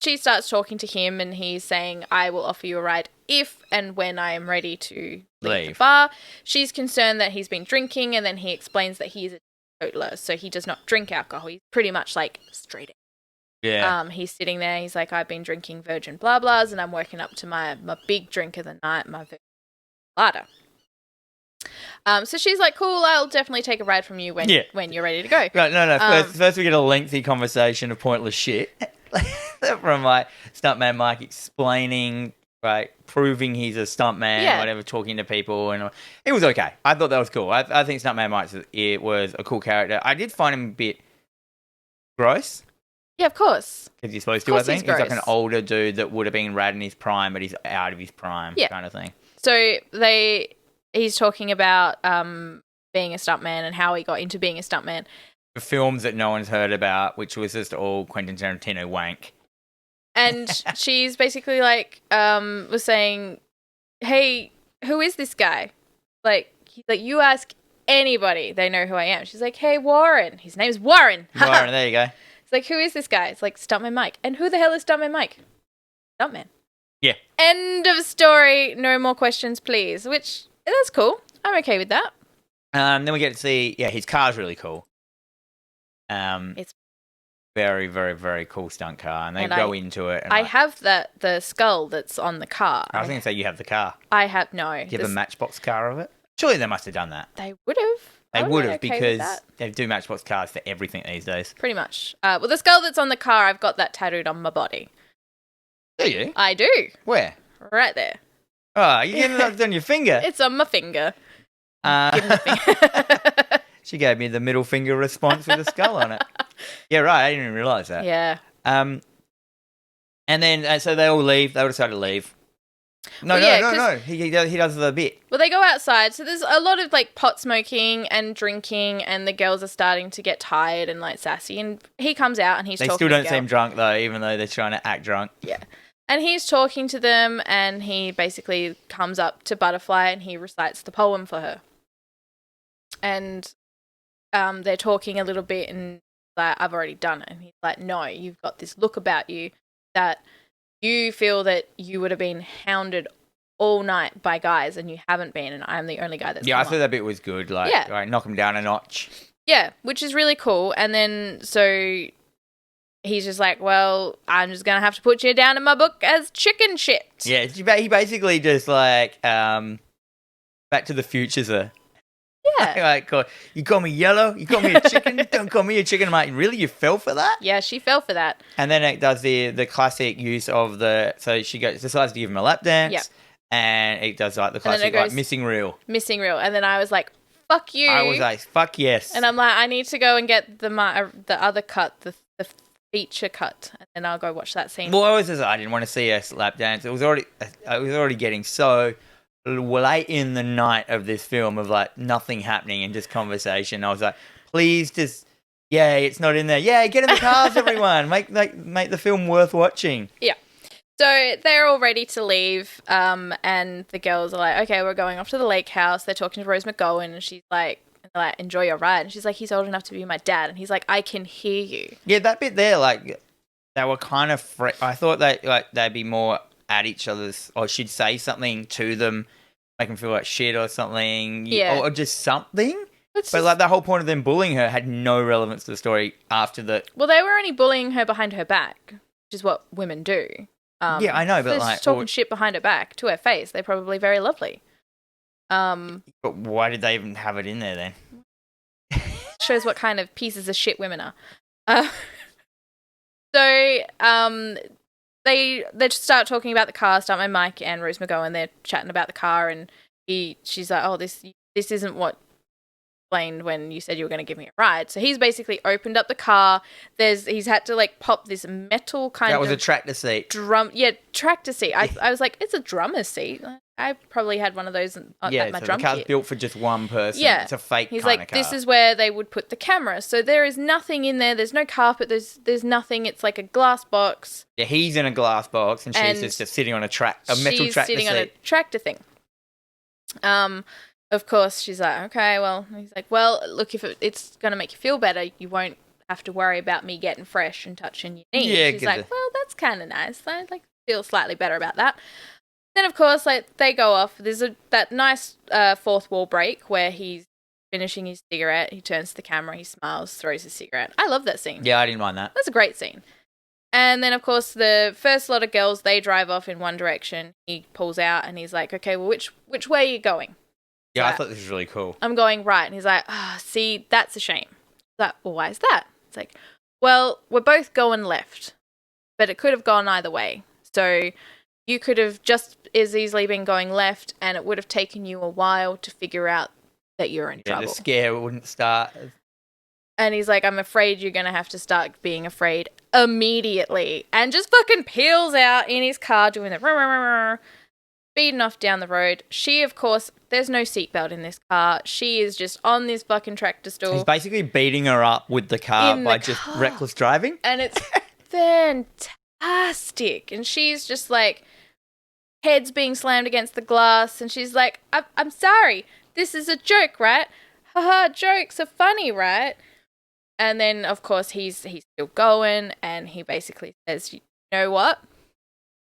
She starts talking to him and he's saying, I will offer you a ride if and when I am ready to leave the bar. She's concerned that he's been drinking, and then he explains that he is a teetotaler, so he does not drink alcohol. He's pretty much like straight edge.
Yeah.
He's sitting there. He's like, I've been drinking virgin blah blahs, and I'm working up to my big drink of the night, my virgin Lada. So she's like, cool, I'll definitely take a ride from you when you're ready to go.
Right, no. First we get a lengthy conversation of pointless shit from like stuntman Mike explaining, right, proving he's a stuntman, whatever, talking to people, and it was okay. I thought that was cool. I think stuntman Mike was a cool character. I did find him a bit gross.
Yeah, of course.
Because you're supposed to, I think. He's like an older dude that would have been rad in his prime, but he's out of his prime, kind of thing.
So he's talking about being a stuntman and how he got into being a stuntman.
The films that no one's heard about, which was just all Quentin Tarantino wank.
And she's basically like, was saying, hey, who is this guy? Like, he's like, you ask anybody, they know who I am. She's like, hey, Warren. His name's Warren.
Warren, there you go.
It's like, who is this guy? It's like, Stuntman Mike. And who the hell is Stuntman Mike? Stuntman.
Yeah.
End of story. No more questions, please. Which, that's cool. I'm okay with that.
Then we get to see, his car's really cool. It's very, very, very cool stunt car, and they go into it. And
I have the skull that's on the car.
I was going to say you have the car.
I have no.
Do you have a Matchbox car of it? Surely they must have done that.
They would have.
They would have because they do Matchbox cars for everything these days.
Pretty much. Well, the skull that's on the car, I've got that tattooed on my body.
Do you?
I do.
Where?
Right there.
Oh, you're getting it on your finger.
It's on my finger.
She gave me the middle finger response with a skull on it. Yeah, right. I didn't even realise that.
Yeah.
And then, so they all leave. They all decide to leave. No. He does the bit.
Well, they go outside. So there's a lot of like pot smoking and drinking, and the girls are starting to get tired and like sassy. And he comes out and he's talking to
They still don't seem drunk though, even though they're trying to act drunk.
Yeah. And he's talking to them, and he basically comes up to Butterfly and he recites the poem for her. And they're talking a little bit, and like, I've already done it. And he's like, no, you've got this look about you that you feel that you would have been hounded all night by guys, and you haven't been, and I'm the only guy that's
I thought that bit was good. Like, knock him down a notch.
Yeah, which is really cool. And then so he's just like, well, I'm just going to have to put you down in my book as chicken shit.
Yeah, he basically just like Back to the Future's a...
Yeah.
Like, you call me yellow, you call me a chicken, don't call me a chicken. I'm like, really? You fell for that?
Yeah, she fell for that.
And then it does the classic use of so she decides to give him a lap dance, and it does like the classic like missing reel.
Missing reel. And then I was like, fuck you.
I was like, fuck yes.
And I'm like, I need to go and get the other cut, the feature cut, and then I'll go watch that scene.
Well, I didn't want to see a lap dance. I was already getting so late in the night of this film of like nothing happening and just conversation. I was like, please just, it's not in there. Yeah, get in the cars, everyone. Make the film worth watching. Yeah.
So they're all ready to leave, and the girls are like, okay, we're going off to the lake house. They're talking to Rose McGowan, and she's like, enjoy your ride. And she's like, he's old enough to be my dad. And he's like, I can hear you.
Yeah, that bit there, like, they were kind of I thought they'd be more at each other's, or she'd say something to them, make them feel like shit or something, or just something. But like the whole point of them bullying her had no relevance to the story after the...
Well, they were only bullying her behind her back, which is what women do.
Yeah, I know, but like...
talking shit behind her back to her face. They're probably very lovely.
But why did they even have it in there then?
Shows what kind of pieces of shit women are. They start talking about the car. Stuntman Mike and Rose McGowan, they're chatting about the car, and she's like, "Oh, this isn't what explained when you said you were going to give me a ride." So he's basically opened up the car. He's had to like pop this metal kind of...
That was a tractor seat.
Tractor seat. I was like, it's a drummer's seat. I probably had one of those at my drum kit.
The car's built for just one person.
Yeah.
It's a fake
He's
kind
like,
of car.
this is where they would put the camera. So there is nothing in there. There's no carpet. There's nothing. It's like a glass box.
Yeah, he's in a glass box, and she's just sitting on a metal tractor seat.
She's sitting on a tractor thing. Of course, she's like, okay, well, he's like, well, look, if it's going to make you feel better, you won't have to worry about me getting fresh and touching your knee.
Yeah,
she's like, well, that's kind of nice. I like feel slightly better about that. Then, of course, like they go off. There's that nice fourth wall break where he's finishing his cigarette. He turns to the camera, he smiles, throws his cigarette. I love that scene.
Yeah, I didn't mind that.
That's a great scene. And then, of course, the first lot of girls, they drive off in one direction. He pulls out and he's like, okay, well, which way are you going?
Yeah,
Like,
I thought this was really cool.
I'm going right. And he's like, see, that's a shame. Like, well, why is that? It's like, well, we're both going left, but it could have gone either way. So you could have just as easily been going left, and it would have taken you a while to figure out that you're in trouble.
The scare wouldn't start.
And he's like, I'm afraid you're going to have to start being afraid immediately. And just fucking peels out in his car doing the speeding off down the road. She, of course, there's no seatbelt in this car. She is just on this fucking tractor stool.
He's basically beating her up with the car by just reckless driving.
And it's fantastic. And she's just like, head's being slammed against the glass. And she's like, I'm sorry. This is a joke, right? Haha, jokes are funny, right? And then, of course, he's still going, and he basically says, you know what?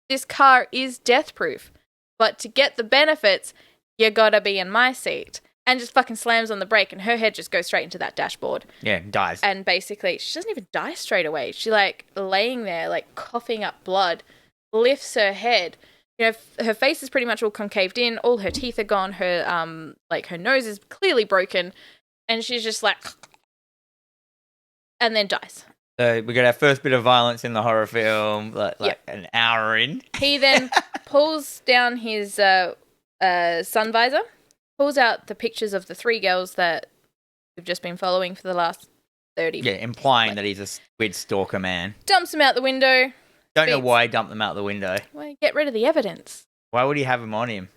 This car is death-proof, but to get the benefits, you gotta be in my seat. And just fucking slams on the brake, and her head just goes straight into that dashboard.
Yeah, dies.
And basically, she doesn't even die straight away. She, like, laying there, like, coughing up blood, lifts her head. You know, her face is pretty much all concaved in. All her teeth are gone. Her, her nose is clearly broken. And she's just like... and then dies.
So we got our first bit of violence in the horror film, like an hour in.
He then pulls down his sun visor, pulls out the pictures of the three girls that we've just been following for the last 30
Yeah, implying that he's a weird stalker man.
Dumps them out the window.
Don't know why he dumped them out the window.
Well, get rid of the evidence.
Why would he have them on him?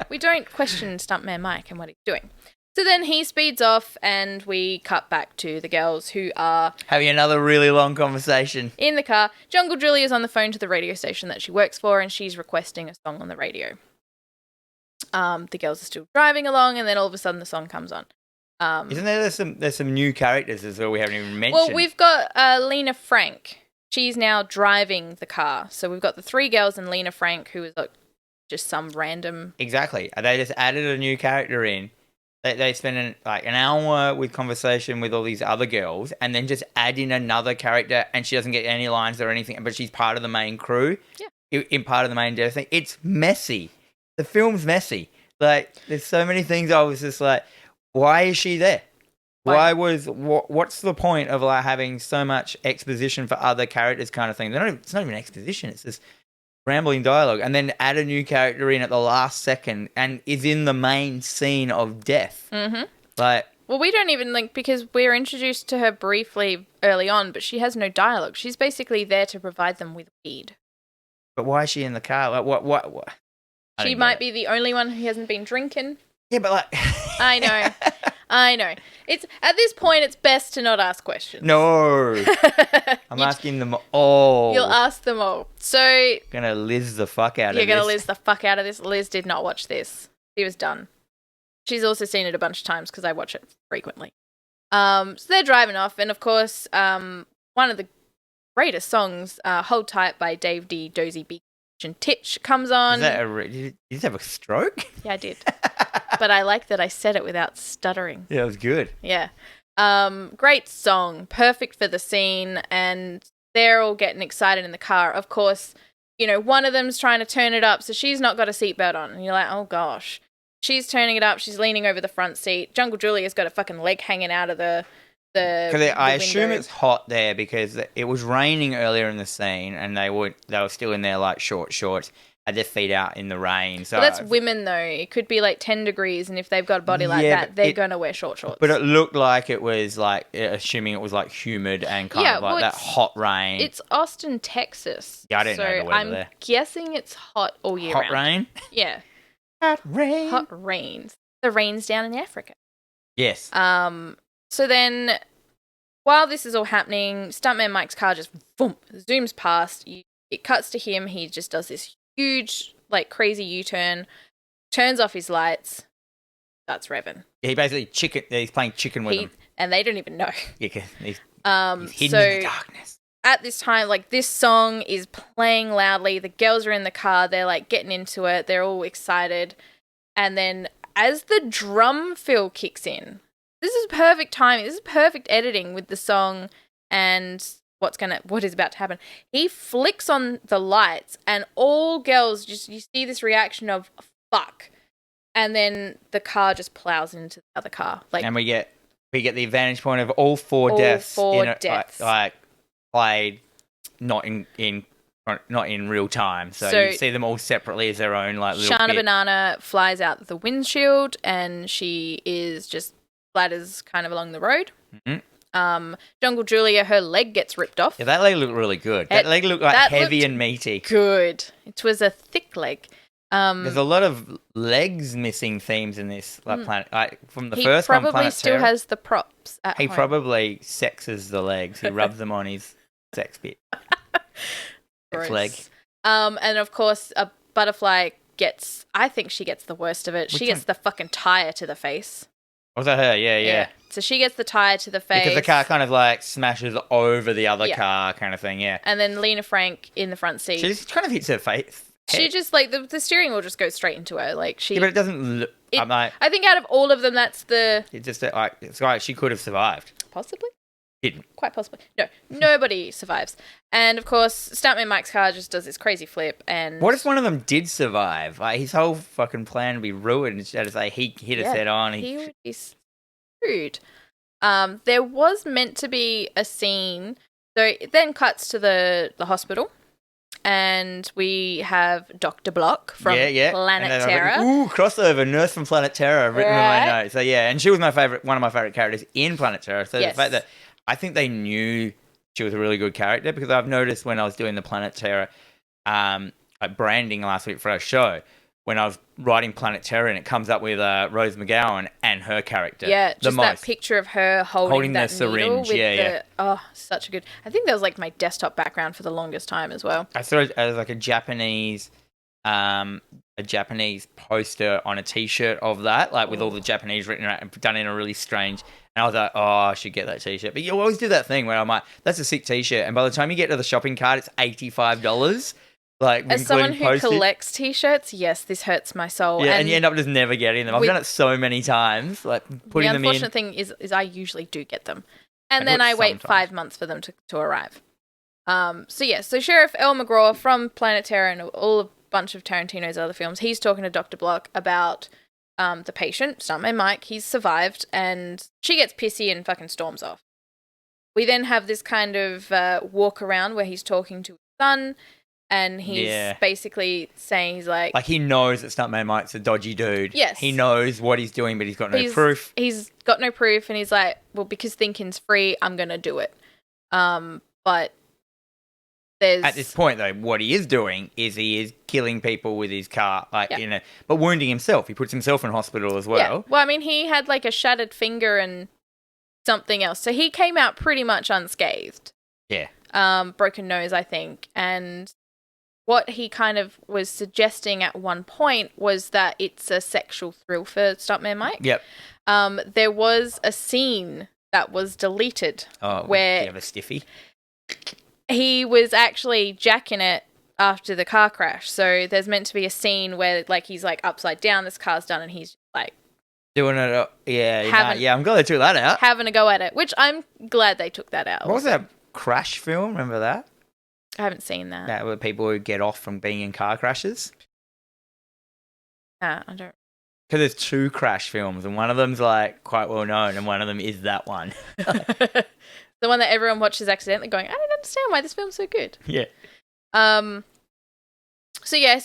We don't question Stuntman Mike and what he's doing. So then he speeds off, and we cut back to the girls who are...
having another really long conversation.
In the car. Jungle Julie is on the phone to the radio station that she works for, and she's requesting a song on the radio. The girls are still driving along, and then all of a sudden the song comes on.
Isn't there's some new characters as well we haven't even mentioned?
Well, we've got Lena Frank. She's now driving the car. So we've got the three girls and Lena Frank, who is just some random...
Exactly. They just added a new character in. They spend an hour with conversation with all these other girls, and then just add in another character, and she doesn't get any lines or anything, but she's part of the main crew. Yeah. In part of the main death thing. It's messy. The film's messy. Like, there's so many things I was just like, why is she there? What's the point of like having so much exposition for other characters kind of thing? It's not even exposition. It's just rambling dialogue, and then add a new character in at the last second and is in the main scene of death.
Mm-hmm.
Like,
well, we don't even because we're introduced to her briefly early on, but she has no dialogue. She's basically there to provide them with weed.
But why is she in the car? Like, what?
She might be the only one who hasn't been drinking.
Yeah, but like...
I know. It's at this point, it's best to not ask questions.
No. I'm asking them all.
You'll ask them all. So...
Gonna Liz the fuck out of this.
You're gonna Liz the fuck out of this. Liz did not watch this. She was done. She's also seen it a bunch of times because I watch it frequently. So they're driving off, and of course, one of the greatest songs, Hold Tight by Dave D. Dozy Beach and Titch comes on.
Did you just have a stroke?
Yeah, I did. But I like that I said it without stuttering.
Yeah, it was good.
Yeah. Great song. Perfect for the scene. And they're all getting excited in the car. Of course, you know, one of them's trying to turn it up, so she's not got a seatbelt on. And you're like, oh, gosh. She's turning it up. She's leaning over the front seat. Jungle Julia's got a fucking leg hanging out of the
I assume it's hot there because it was raining earlier in the scene, and they were still in their like short shorts, had their feet out in the rain. So
that's women though. It could be like 10 degrees, and if they've got a body like that, they're gonna wear short shorts.
But it looked like it was like, assuming it was like humid and kind of like that hot rain.
It's Austin, Texas.
Yeah, I didn't know the weather there.
I'm guessing it's hot all year round.
Hot rain.
Yeah.
Hot rain.
Hot rains. The rains down in Africa.
Yes.
So then, while this is all happening, Stuntman Mike's car just zooms past. It cuts to him. He just does this huge, like, crazy U-turn, turns off his lights, starts revving.
Yeah, he basically he's playing chicken with them.
And they don't even know.
Yeah, he's hidden in the darkness.
At this time, like, this song is playing loudly. The girls are in the car. They're, like, getting into it. They're all excited. And then as the drum fill kicks in, this is perfect timing. This is perfect editing with the song and what is about to happen. He flicks on the lights and all girls you see this reaction of fuck. And then the car just plows into the other car.
And we get the advantage point of all four deaths like played not in real time. So you see them all separately as their own like little
Shana
bit.
Banana flies out the windshield and she is just splatters kind of along the road.
Mm-hmm.
Jungle Julia, her leg gets ripped off.
Yeah, that leg looked really good. That leg looked like heavy and meaty.
Good. It was a thick leg.
There's a lot of legs missing themes in this planet. From the first one, Planet Terror.
He probably still has the props at home.
He probably sexes the legs. He rubs them on his sex bit. Sex leg.
And of course, a butterfly I think she gets the worst of it. She gets the fucking tire to the face.
Was that her? Yeah.
So she gets the tire to the face.
Because the car kind of like smashes over the other car kind of thing, yeah.
And then Lena Frank in the front seat.
She just kind of hits her face.
She just like the steering wheel just goes straight into her. Like she.
Yeah, but it doesn't look.
I think out of all of them, that's the.
It's just like it's like she could have survived.
Possibly.
Didn't.
Quite possibly. No, nobody survives. And of course, Stuntman Mike's car just does this crazy flip. And
what if one of them did survive? Like his whole fucking plan would be ruined. Instead of say he hit us head on.
He would be screwed. There was meant to be a scene. So it then cuts to the hospital. And we have Dr. Block from Planet Terror.
Ooh, crossover, nurse from Planet Terror. I've written in my notes. So yeah, and she was one of my favorite characters in Planet Terror. So the fact that I think they knew she was a really good character because I've noticed when I was doing the Planet Terror like branding last week for our show, when I was writing Planet Terror and it comes up with Rose McGowan and her character.
Yeah, just that picture of her holding that
the syringe.
Oh, such a good. I think that was like my desktop background for the longest time as well.
I saw it as like a Japanese poster on a T-shirt of that, like with all the Japanese written out and done in a really strange. And I was like, oh, I should get that T-shirt. But you always do that thing where I'm like, that's a sick T-shirt, and by the time you get to the shopping cart, it's $85. Like,
as someone who collects T-shirts, yes, this hurts my soul.
Yeah, and you end up just never getting them. I've done it so many times, like putting them in.
The unfortunate thing is I usually do get them, and then I wait 5 months for them to arrive. So Sheriff El McGraw from Planet Terror and a bunch of Tarantino's other films, he's talking to Dr. Block about the patient, Stuntman Mike. He's survived, and she gets pissy and fucking storms off. We then have this kind of walk around where he's talking to his son. And he's basically saying he's like
he knows that Stuntman Mike's a dodgy dude.
Yes.
He knows what he's doing, but he's got no proof.
He's got no proof, and he's like, well, because thinking's free, I'm going to do it. But there's...
At this point, though, what he is doing is he is killing people with his car, but wounding himself. He puts himself in hospital as well.
Yeah. Well, I mean, he had like a shattered finger and something else. So he came out pretty much unscathed.
Yeah.
Broken nose, I think. And... what he kind of was suggesting at one point was that it's a sexual thrill for Stuntman Mike.
Yep.
There was a scene that was deleted where
you have a stiffy.
He was actually jacking it after the car crash. So there's meant to be a scene where like he's like upside down, this car's done, and he's like
doing it. I'm glad they took that out.
Having a go at it, which I'm glad they took that out.
What was that crash film? Remember that?
I haven't seen that.
That were people who get off from being in car crashes?
I don't.
Because there's 2 crash films, and one of them's like quite well known, and one of them is that one.
The one that everyone watches accidentally going, I don't understand why this film's so good.
Yeah.
So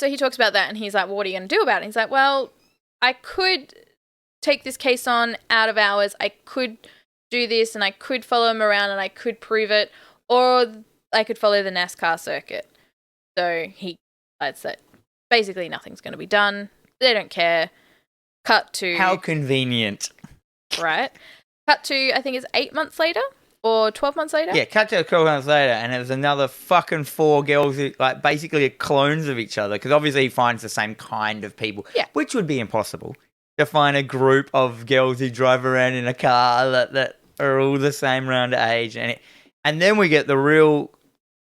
he talks about that, and he's like, well, what are you going to do about it? And he's like, well, I could take this case on out of hours. I could do this, and I could follow him around, and I could prove it, or I could follow the NASCAR circuit. So he decides that basically nothing's going to be done. They don't care. Cut to...
How convenient.
Right. Cut to, I think it's 8 months later or 12 months later.
Yeah, cut to 12 months later, and it was another fucking 4 girls who, like, basically are clones of each other, because obviously he finds the same kind of people, which would be impossible, to find a group of girls who drive around in a car that are all the same round age. And then we get the real...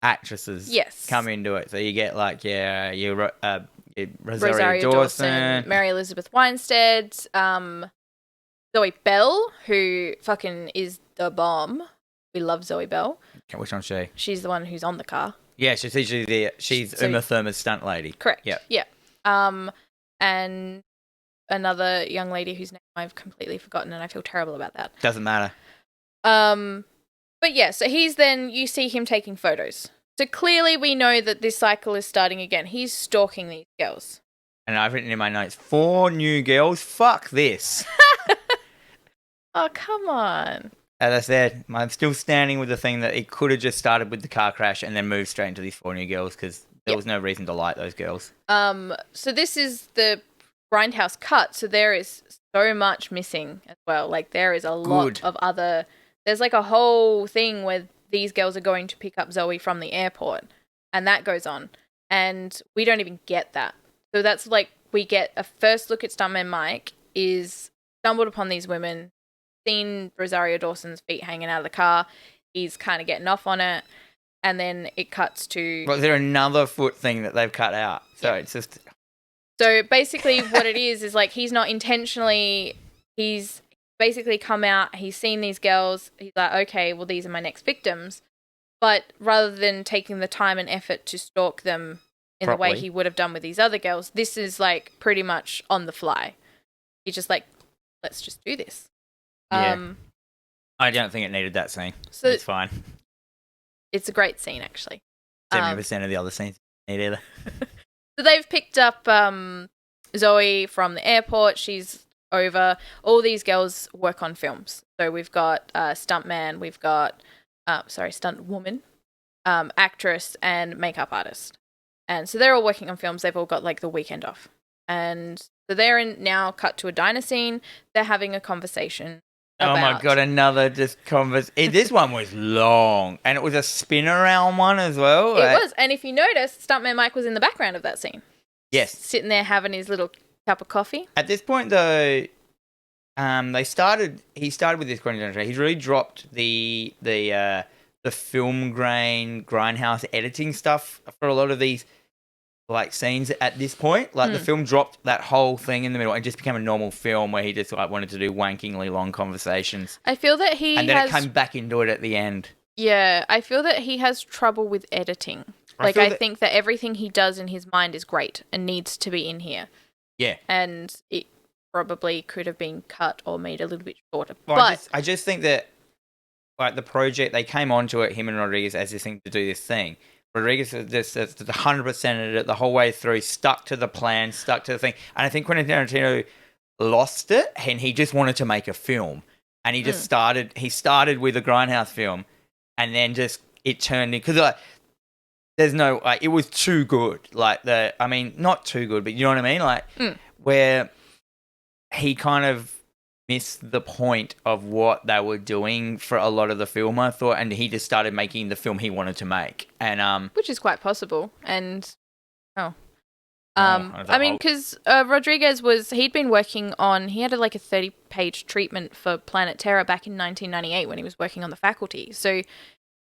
actresses come into it. So you get like Rosario Dawson,
Mary Elizabeth Winstead, Zoe Bell, who fucking is the bomb. We love Zoe Bell.
Which one's she?
She's the one who's on the car.
Yeah, she's usually she's
So-
Uma Thurman's stunt lady.
Correct.
Yep.
Yeah. And another young lady whose name I've completely forgotten, and I feel terrible about that.
Doesn't matter.
But yeah, so you see him taking photos. So clearly we know that this cycle is starting again. He's stalking these girls.
And I've written in my notes, 4 new girls. Fuck this.
Oh, come on.
As I said, I'm still standing with the thing that it could have just started with the car crash and then moved straight into these 4 new girls because there was no reason to like those girls.
So this is the Grindhouse cut. So there is so much missing as well. Like there is a lot of other. There's like a whole thing where these girls are going to pick up Zoe from the airport, and that goes on, and we don't even get that. So that's like we get a first look at Stuntman Mike is stumbled upon these women, seen Rosario Dawson's feet hanging out of the car. He's kind of getting off on it, and then it cuts to.
Was there another foot thing that they've cut out? So it's just.
So basically, what it is like he's not intentionally. He's basically come out. He's seen these girls. He's like, okay, well, these are my next victims. But rather than taking the time and effort to stalk them in the way he would have done with these other girls, this is like pretty much on the fly. He's just like, let's just do this.
Yeah. I don't think it needed that scene. So it's fine.
It's a great scene, actually.
70% of the other scenes need either.
So they've picked up Zoe from the airport. She's over. All these girls work on films. So we've got stuntman, we've got stunt woman, actress, and makeup artist. And so they're all working on films. They've all got like the weekend off. And so they're now cut to a diner scene. They're having a conversation.
Oh my God, another just conversation. This one was long. And it was a spin around one as well.
It was. And if you notice, Stuntman Mike was in the background of that scene.
Yes.
Sitting there having his little cup of coffee.
At this point, though, he started with this chronology. He's really dropped the film grain, grindhouse editing stuff for a lot of these like scenes at this point. Like the film dropped that whole thing in the middle and just became a normal film where he just like wanted to do wankingly long conversations.
I feel that
and then it came back into it at the end.
Yeah, I feel that he has trouble with editing. I think that everything he does in his mind is great and needs to be in here.
Yeah.
And it probably could have been cut or made a little bit shorter.
Well,
but
I just think that like the project, they came onto it, him and Rodriguez, as this thing to do this thing. Rodriguez just 100%ed it the whole way through, stuck to the plan, stuck to the thing. And I think Quentin Tarantino lost it and he just wanted to make a film. And he just started with a Grindhouse film and then just it turned in, because like, there's no, like, it was too good. Like not too good, but you know what I mean? Like where he kind of missed the point of what they were doing for a lot of the film, I thought, and he just started making the film he wanted to make, and
which is quite possible. And I mean, because Rodriguez he'd been working on, he had like a 30-page treatment for Planet Terror back in 1998 when he was working on The Faculty. So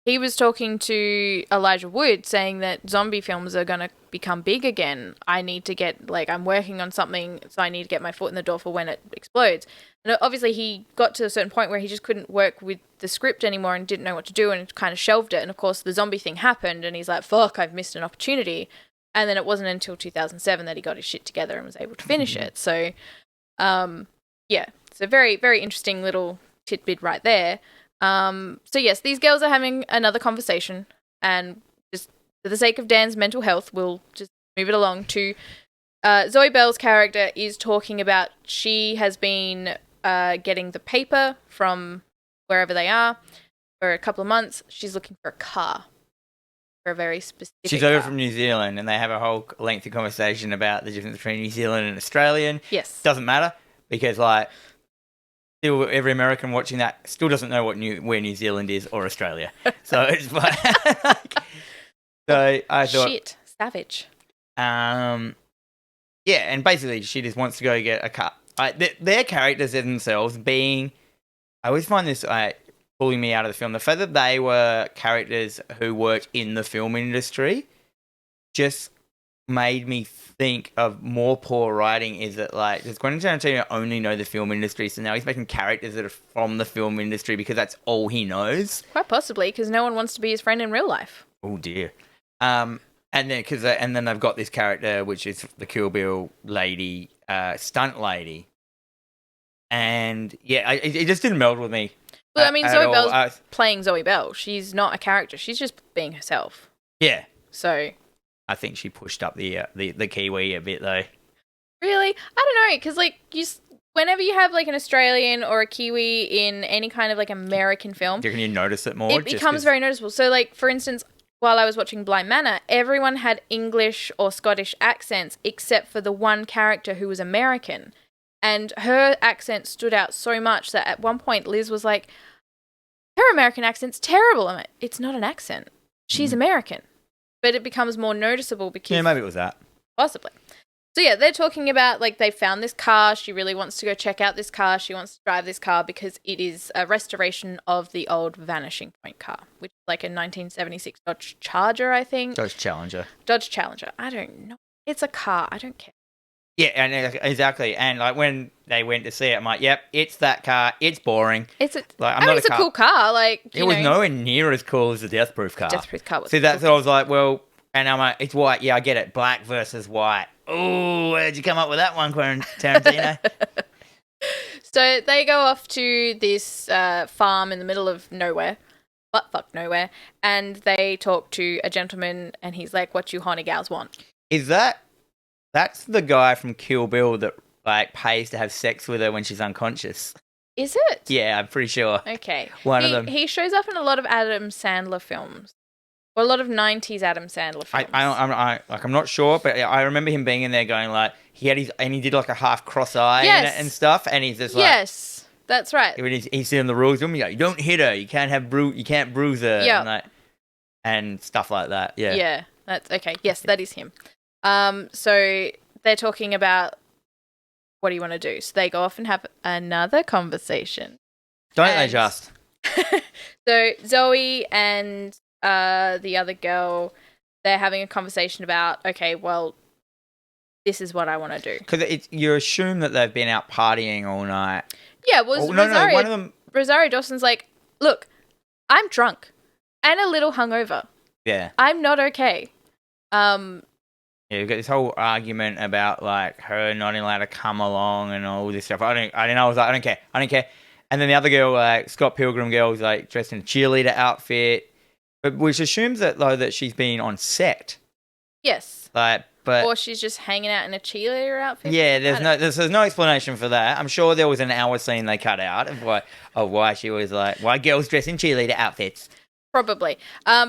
he was talking to Elijah Wood saying that zombie films are going to become big again. I need to get, I'm working on something, so I need to get my foot in the door for when it explodes. And obviously he got to a certain point where he just couldn't work with the script anymore and didn't know what to do and kind of shelved it. And of course the zombie thing happened and he's like, fuck, I've missed an opportunity. And then it wasn't until 2007 that he got his shit together and was able to finish it. So, yeah, it's a very, very interesting little tidbit right there. So yes, these girls are having another conversation, and just for the sake of Dan's mental health, we'll just move it along to Zoe Bell's character is talking about she has been getting the paper from wherever they are for a couple of months. She's looking for a car, for a very specific
She's over from New Zealand, and they have a whole lengthy conversation about the difference between New Zealand and Australian.
Yes.
Doesn't matter, because still, every American watching that still doesn't know where New Zealand is or Australia. So it's fine. So I thought,
shit, savage.
Yeah, and basically she just wants to go get a car. Their characters themselves being, I always find this pulling me out of the film. The fact that they were characters who worked in the film industry just made me think of more poor writing is that, like, does Quentin Tarantino only know the film industry, so now he's making characters that are from the film industry because that's all he knows?
Quite possibly, because no one wants to be his friend in real life.
Oh dear. And then they've got this character which is the Kill Bill lady, stunt lady, and yeah, it just didn't meld with me.
Well, I mean, Zoe
all.
Bell's playing Zoe Bell. She's not a character. She's just being herself.
Yeah.
So
I think she pushed up the Kiwi a bit though.
Really? I don't know, because like whenever you have like an Australian or a Kiwi in any kind of like American film,
Do you reckon you notice it more?
it becomes very noticeable. So like, for instance, while I was watching Blind Manor, everyone had English or Scottish accents except for the one character who was American. And her accent stood out so much that at one point Liz was like, her American accent's terrible. I'm like, it's not an accent. She's American. But it becomes more noticeable because...
Yeah, maybe it was that.
Possibly. So yeah, they're talking about, like, they found this car. She really wants to go check out this car. She wants to drive this car because it is a restoration of the old Vanishing Point car, which is like a 1976 Dodge Charger, I think.
Dodge Challenger.
Dodge Challenger. I don't know. It's a car. I don't care.
Yeah, and exactly. And like when they went to see it, I'm like, yep, it's that car. It's boring.
It's a,
like,
I mean, it's a cool car. Like,
it was nowhere near as cool as the Death Proof car.
Death Proof car was
See, that's what I was like, well, and I'm like, it's white. Yeah, I get it. Black versus white. Oh, where'd you come up with that one, Quentin Tarantino?
So they go off to this farm in the middle of nowhere, butt-fuck nowhere, and they talk to a gentleman, and he's like, what you horny gals want?
That's the guy from Kill Bill that like pays to have sex with her when she's unconscious.
Is it?
Yeah, I'm pretty sure.
Okay.
One of them.
He shows up in a lot of Adam Sandler films. Or a lot of 90s Adam Sandler films.
I'm not sure, but I remember him being in there going like, he did like a half cross eye in it and stuff, and he's just like...
Yes, that's right.
When he's in the rules room, you don't hit her, you can't bruise her, and stuff like that, yeah.
Yeah, that's okay. Yes, that is him. So they're talking about what do you want to do? So they go off and have another conversation.
Don't they just?
So Zoe and the other girl, they're having a conversation about, okay, well, this is what I want to do.
Because you assume that they've been out partying all night.
Yeah, one of them... Rosario Dawson's like, look, I'm drunk and a little hungover.
Yeah.
I'm not okay.
Yeah, we've got this whole argument about like her not allowed to come along and all this stuff. I was like, I don't care. And then the other girl, like Scott Pilgrim girl, was like dressed in a cheerleader outfit, but which assumes that she's been on set. Yes. Or
she's just hanging out in a cheerleader outfit.
Yeah, there's no explanation for that. I'm sure there was an hour scene they cut out of why she was like, why girls dress in cheerleader outfits.
Probably.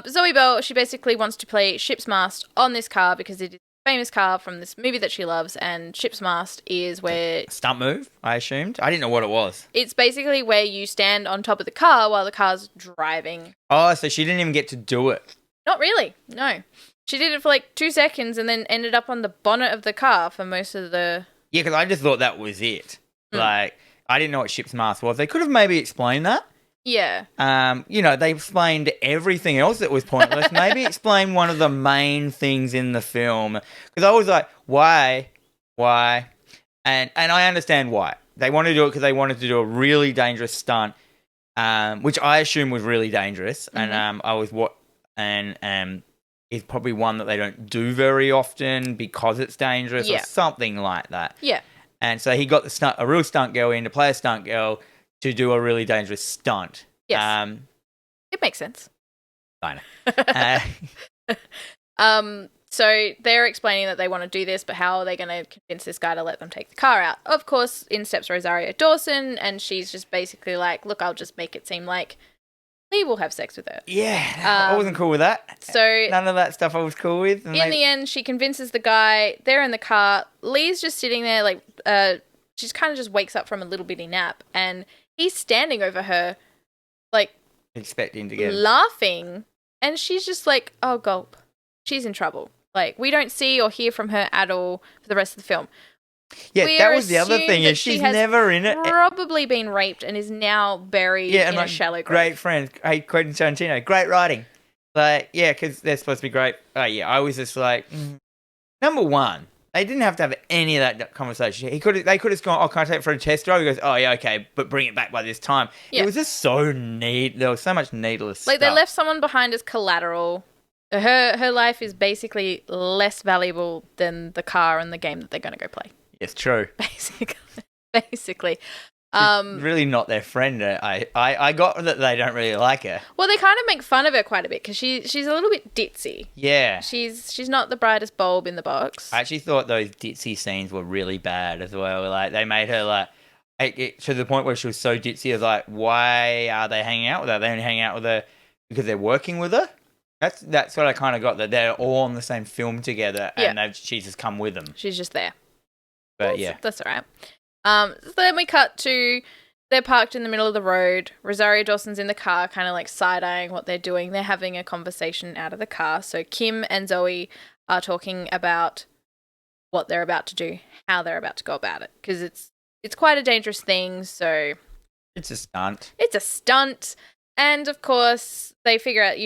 Zoe Bell, she basically wants to play Ship's Mast on this car because it is a famous car from this movie that she loves, and Ship's Mast is where...
Stunt move, I assumed. I didn't know what it was.
It's basically where you stand on top of the car while the car's driving.
Oh, so she didn't even get to do it.
Not really, no. She did it for like 2 seconds and then ended up on the bonnet of the car for most of the...
Yeah, because I just thought that was it. Like, I didn't know what Ship's Mast was. They could have maybe explained that.
Yeah.
They explained everything else that was pointless. Maybe explain one of the main things in the film. Because I was like, why? And I understand why. They wanted to do it because they wanted to do a really dangerous stunt, which I assume was really dangerous. Mm-hmm. And is probably one that they don't do very often because it's dangerous or something like that. Yeah. And so he got a real stunt girl in to play a stunt girl to do a really dangerous stunt.
Yes. It makes sense.
I know.
So they're explaining that they want to do this, but how are they going to convince this guy to let them take the car out? Of course, in steps Rosario Dawson, and she's just basically like, look, I'll just make it seem like Lee will have sex with her.
Yeah, I wasn't cool with that.
So
none of that stuff I was cool with.
And the end, she convinces the guy. They're in the car. Lee's just sitting there, like, she kind of just wakes up from a little bitty nap, and he's standing over her, like,
expecting to get
laughing, and she's just like, oh, gulp. She's in trouble. Like, we don't see or hear from her at all for the rest of the film.
Yeah, that was the other thing, is she's never in it.
Probably been raped and is now buried in a shallow grave.
Great friend. Hey, Quentin Tarantino, great writing. Like, yeah, because they're supposed to be great. Oh, yeah, I was just like, number one, they didn't have to have any of that conversation. They could have gone, oh, can I take it for a test drive? He goes, oh, yeah, okay, but bring it back by this time.
Yeah.
It was just so neat. There was so much needless stuff.
They left someone behind as collateral. Her life is basically less valuable than the car and the game that they're going to go play.
Yes, true.
Basically.
Really not their friend. I got that they don't really like her.
Well, they kind of make fun of her quite a bit because she's a little bit ditzy.
Yeah.
She's not the brightest bulb in the box.
I actually thought those ditzy scenes were really bad as well. Like, they made her, to the point where she was so ditzy, of why are they hanging out with her? They only hang out with her because they're working with her? That's what I kind of got, that they're all on the same film together and she's just come with them.
She's just there.
But
that's all right. So then we cut to, they're parked in the middle of the road. Rosario Dawson's in the car, kind of side-eyeing what they're doing. They're having a conversation out of the car. So Kim and Zoe are talking about what they're about to do, how they're about to go about it, because it's quite a dangerous thing. So
it's a stunt.
It's a stunt, and of course they figure out,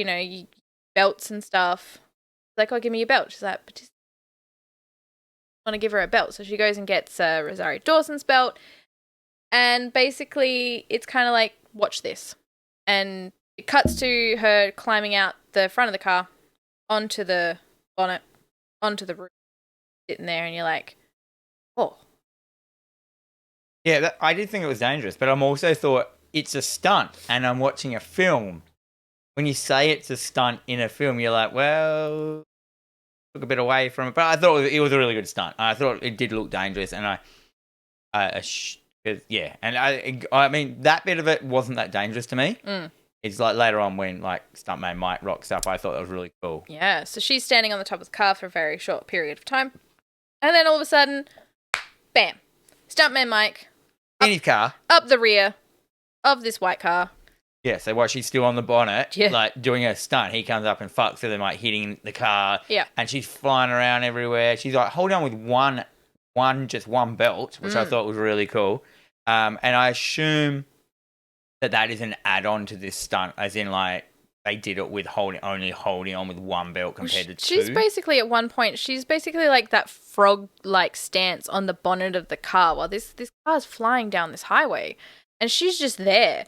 belts and stuff. Like, oh, give me your belt. She's like, but want to give her a belt, so she goes and gets Rosario Dawson's belt, and basically it's kind of like, watch this, and it cuts to her climbing out the front of the car onto the bonnet, onto the roof, sitting there, and you're like, oh
yeah, I did think it was dangerous, but I'm also thought it's a stunt and I'm watching a film. When you say it's a stunt in a film, you're like, well, took a bit away from it, but I thought it was a really good stunt. I thought it did look dangerous, and I mean, that bit of it wasn't that dangerous to me. It's later on when stuntman Mike rocks up, I thought that was really cool.
Yeah, so she's standing on the top of the car for a very short period of time, and then all of a sudden, bam, stuntman Mike
in his car,
up the rear of this white car.
Yeah, so while she's still on the bonnet, doing her stunt, he comes up and fucks her, then hitting the car.
Yeah.
And she's flying around everywhere. She's holding on with one belt, which I thought was really cool. And I assume that is an add-on to this stunt, as in they did it with only holding on with one belt compared to two.
She's basically at one point, like that frog-like stance on the bonnet of the car while this car's flying down this highway, and she's just there.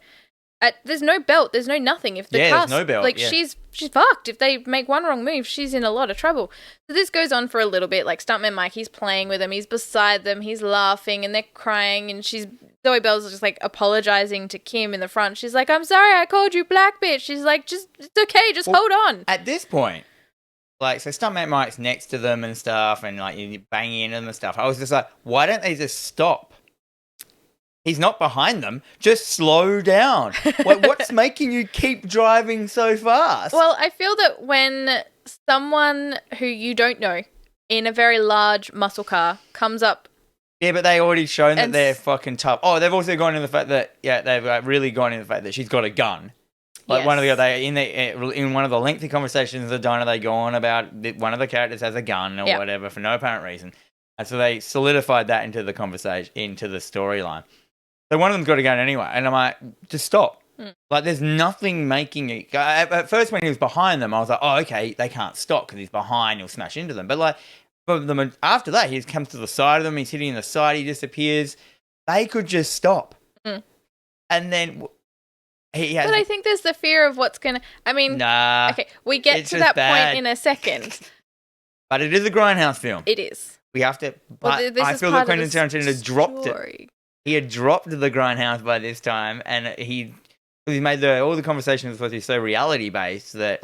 There's no belt. There's no nothing. If the car,
there's no belt.
She's fucked. If they make one wrong move, she's in a lot of trouble. So this goes on for a little bit. Stuntman Mike, he's playing with them. He's beside them. He's laughing, and they're crying. And Zoe Bell's just apologizing to Kim in the front. She's like, "I'm sorry, I called you black bitch." She's like, "It's okay. Just hold on."
At this point, so Stuntman Mike's next to them and stuff, and you're banging into them and stuff. I was just like, why don't they just stop? He's not behind them. Just slow down. What's making you keep driving so fast?
Well, I feel that when someone who you don't know in a very large muscle car comes up...
Yeah, but they already shown that they're fucking tough. Oh, they've also gone in the fact that... Yeah, they've really gone in the fact that she's got a gun. One of in one of the lengthy conversations of the diner, they go on about one of the characters has a gun or whatever for no apparent reason. And so they solidified that into the conversation, into the storyline. So one of them's got a gun anyway, and I'm like, just stop. There's nothing making it... At first, when he was behind them, I was like, oh, okay, they can't stop because he's behind, he'll smash into them. But after that, he comes to the side of them, he's hitting the side, he disappears. They could just stop. And then... But
I think there's the fear of what's going to... I mean...
Nah.
Okay, we get to that point in a second.
But it is a Grindhouse film.
It is.
We have to... But I feel that Quentin Tarantino dropped it. He had dropped the Grindhouse by this time, and he made all the conversations were supposed to be so reality based that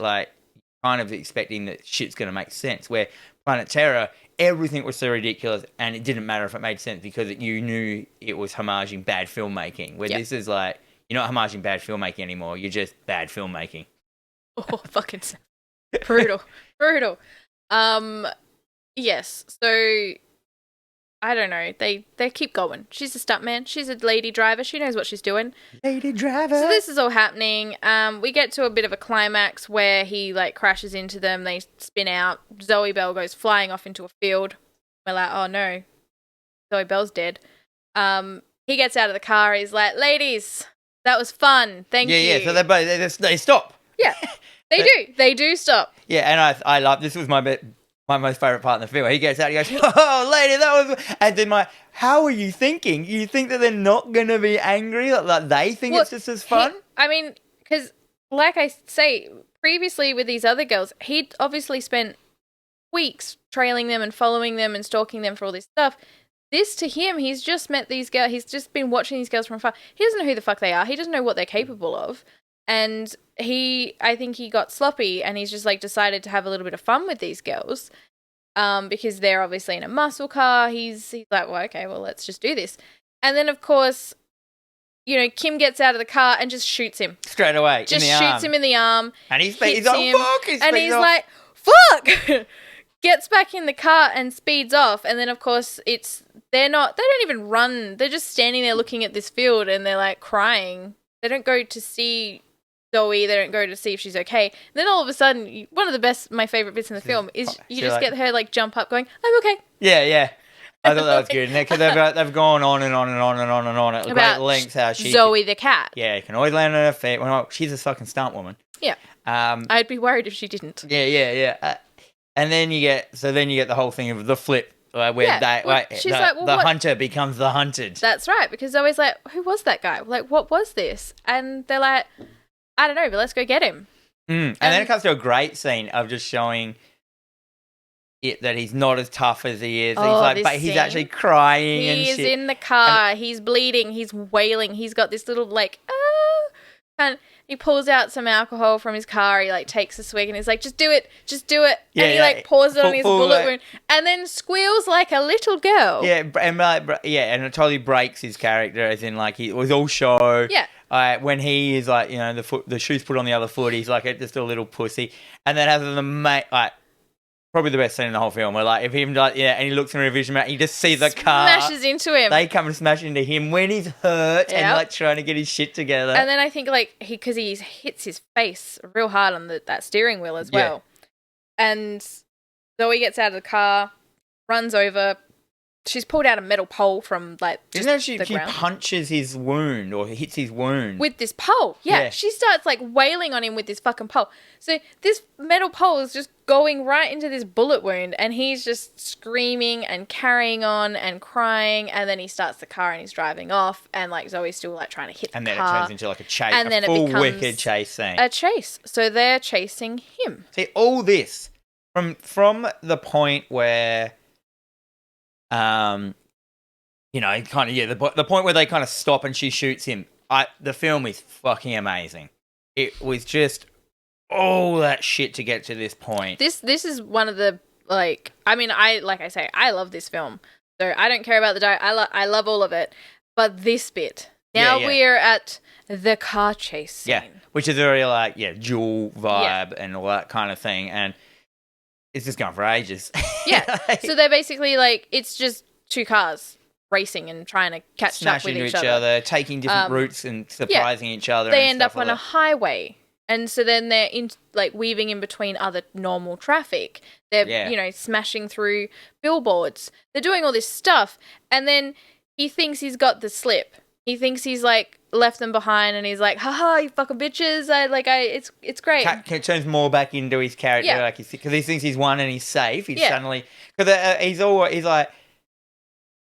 kind of expecting that shit's going to make sense. Where Planet Terror, everything was so ridiculous, and it didn't matter if it made sense because you knew it was homaging bad filmmaking. Where this is you're not homaging bad filmmaking anymore. You're just bad filmmaking.
Oh, fucking brutal. Yes. So I don't know. They keep going. She's a stuntman. She's a lady driver. She knows what she's doing.
Lady driver.
So this is all happening. We get to a bit of a climax where he crashes into them. They spin out. Zoe Bell goes flying off into a field. We're like, oh no, Zoe Bell's dead. He gets out of the car. He's like, ladies, that was fun. Thank you.
Yeah. So they stop.
Yeah, they do. They do stop.
Yeah, and I love this was my bit. my most favourite part in the film. He gets out, he goes, "Oh, lady, that was..." And then how are you thinking? You think that they're not going to be angry? Like they think it's just as fun?
Because like I say, previously with these other girls, he'd obviously spent weeks trailing them and following them and stalking them for all this stuff. This, to him, he's just met these girls. He's just been watching these girls from afar. He doesn't know who the fuck they are. He doesn't know what they're capable of. And I think he got sloppy and he's just like decided to have a little bit of fun with these girls because they're obviously in a muscle car. He's like, well, okay, well, let's just do this. And then, of course, you know, Kim gets out of the car and just shoots him.
Straight away,
just shoots him in the arm.
And he's like, fuck!
And he's like, fuck! Gets back in the car and speeds off. And then, of course, they don't even run. They're just standing there looking at this field and they're like crying. They don't go to see Zoe. They don't go to see if she's okay. And then all of a sudden, one of my favorite bits in the film is you just get her like jump up going, I'm okay.
Yeah. I thought that was good. Because they've gone on and on and on and on and on at great lengths. How
Zoe the cat.
Yeah, can always land on her feet. Well, she's a fucking stunt woman.
Yeah. I'd be worried if she didn't.
Yeah. And then you get the whole thing of the flip where the hunter becomes the hunted.
That's right, because Zoe's like, who was that guy? Like, what was this? And they're like, I don't know, but let's go get him.
And then it comes to a great scene of just showing it that he's not as tough as he is. He's actually crying and shit.
He's in the car. He's bleeding. He's wailing. He's got this little and he pulls out some alcohol from his car. He like takes a swig and he's like, just do it.
Yeah,
and he like pours it on his bullet wound and then squeals like a little girl.
Yeah, and it totally breaks his character, as in like it was all show.
Yeah.
When he is like, you know, the shoe's put on the other foot, he's like just a little pussy. And then has probably the best scene in the whole film, where like if him like and he looks in a vision map, you just see the car
smashes into him.
They come and smash into him when he's hurt and like trying to get his shit together.
And then I think like because he hits his face real hard on that steering wheel as well. And Zoe gets out of the car, runs over. She's pulled out a metal pole from like
she punches his wound or hits his wound
with this pole. Yeah, she starts like wailing on him with this fucking pole. So this metal pole is just going right into this bullet wound, and he's just screaming and carrying on and crying. And then he starts the car and he's driving off, and like Zoe's still like trying to hit the car.
And then it turns into like a chase, and then full wicked chase scene.
A chase. So they're chasing him.
See all this from the point where. You know, kind of the point where they kind of stop and she shoots him. The film is fucking amazing. It was just all that shit to get to this point.
This is one of the I love this film. So I don't care about the dialogue. I love all of it. But this bit. Now we're at the car chase scene.
Yeah, which is very dual vibe and all that kind of thing, and it's just gone for ages.
Yeah. So they're basically like, it's just two cars racing and trying to catch up with each other.
Taking different routes and surprising each other.
They end up on a highway. And so then they're weaving in between other normal traffic. They're, smashing through billboards. They're doing all this stuff. And then he thinks he's got the slip. He thinks he's like left them behind, and he's like, haha, you fucking bitches. It's great.
It turns more back into his character, because he thinks he's won and he's safe. He's suddenly, because he's like,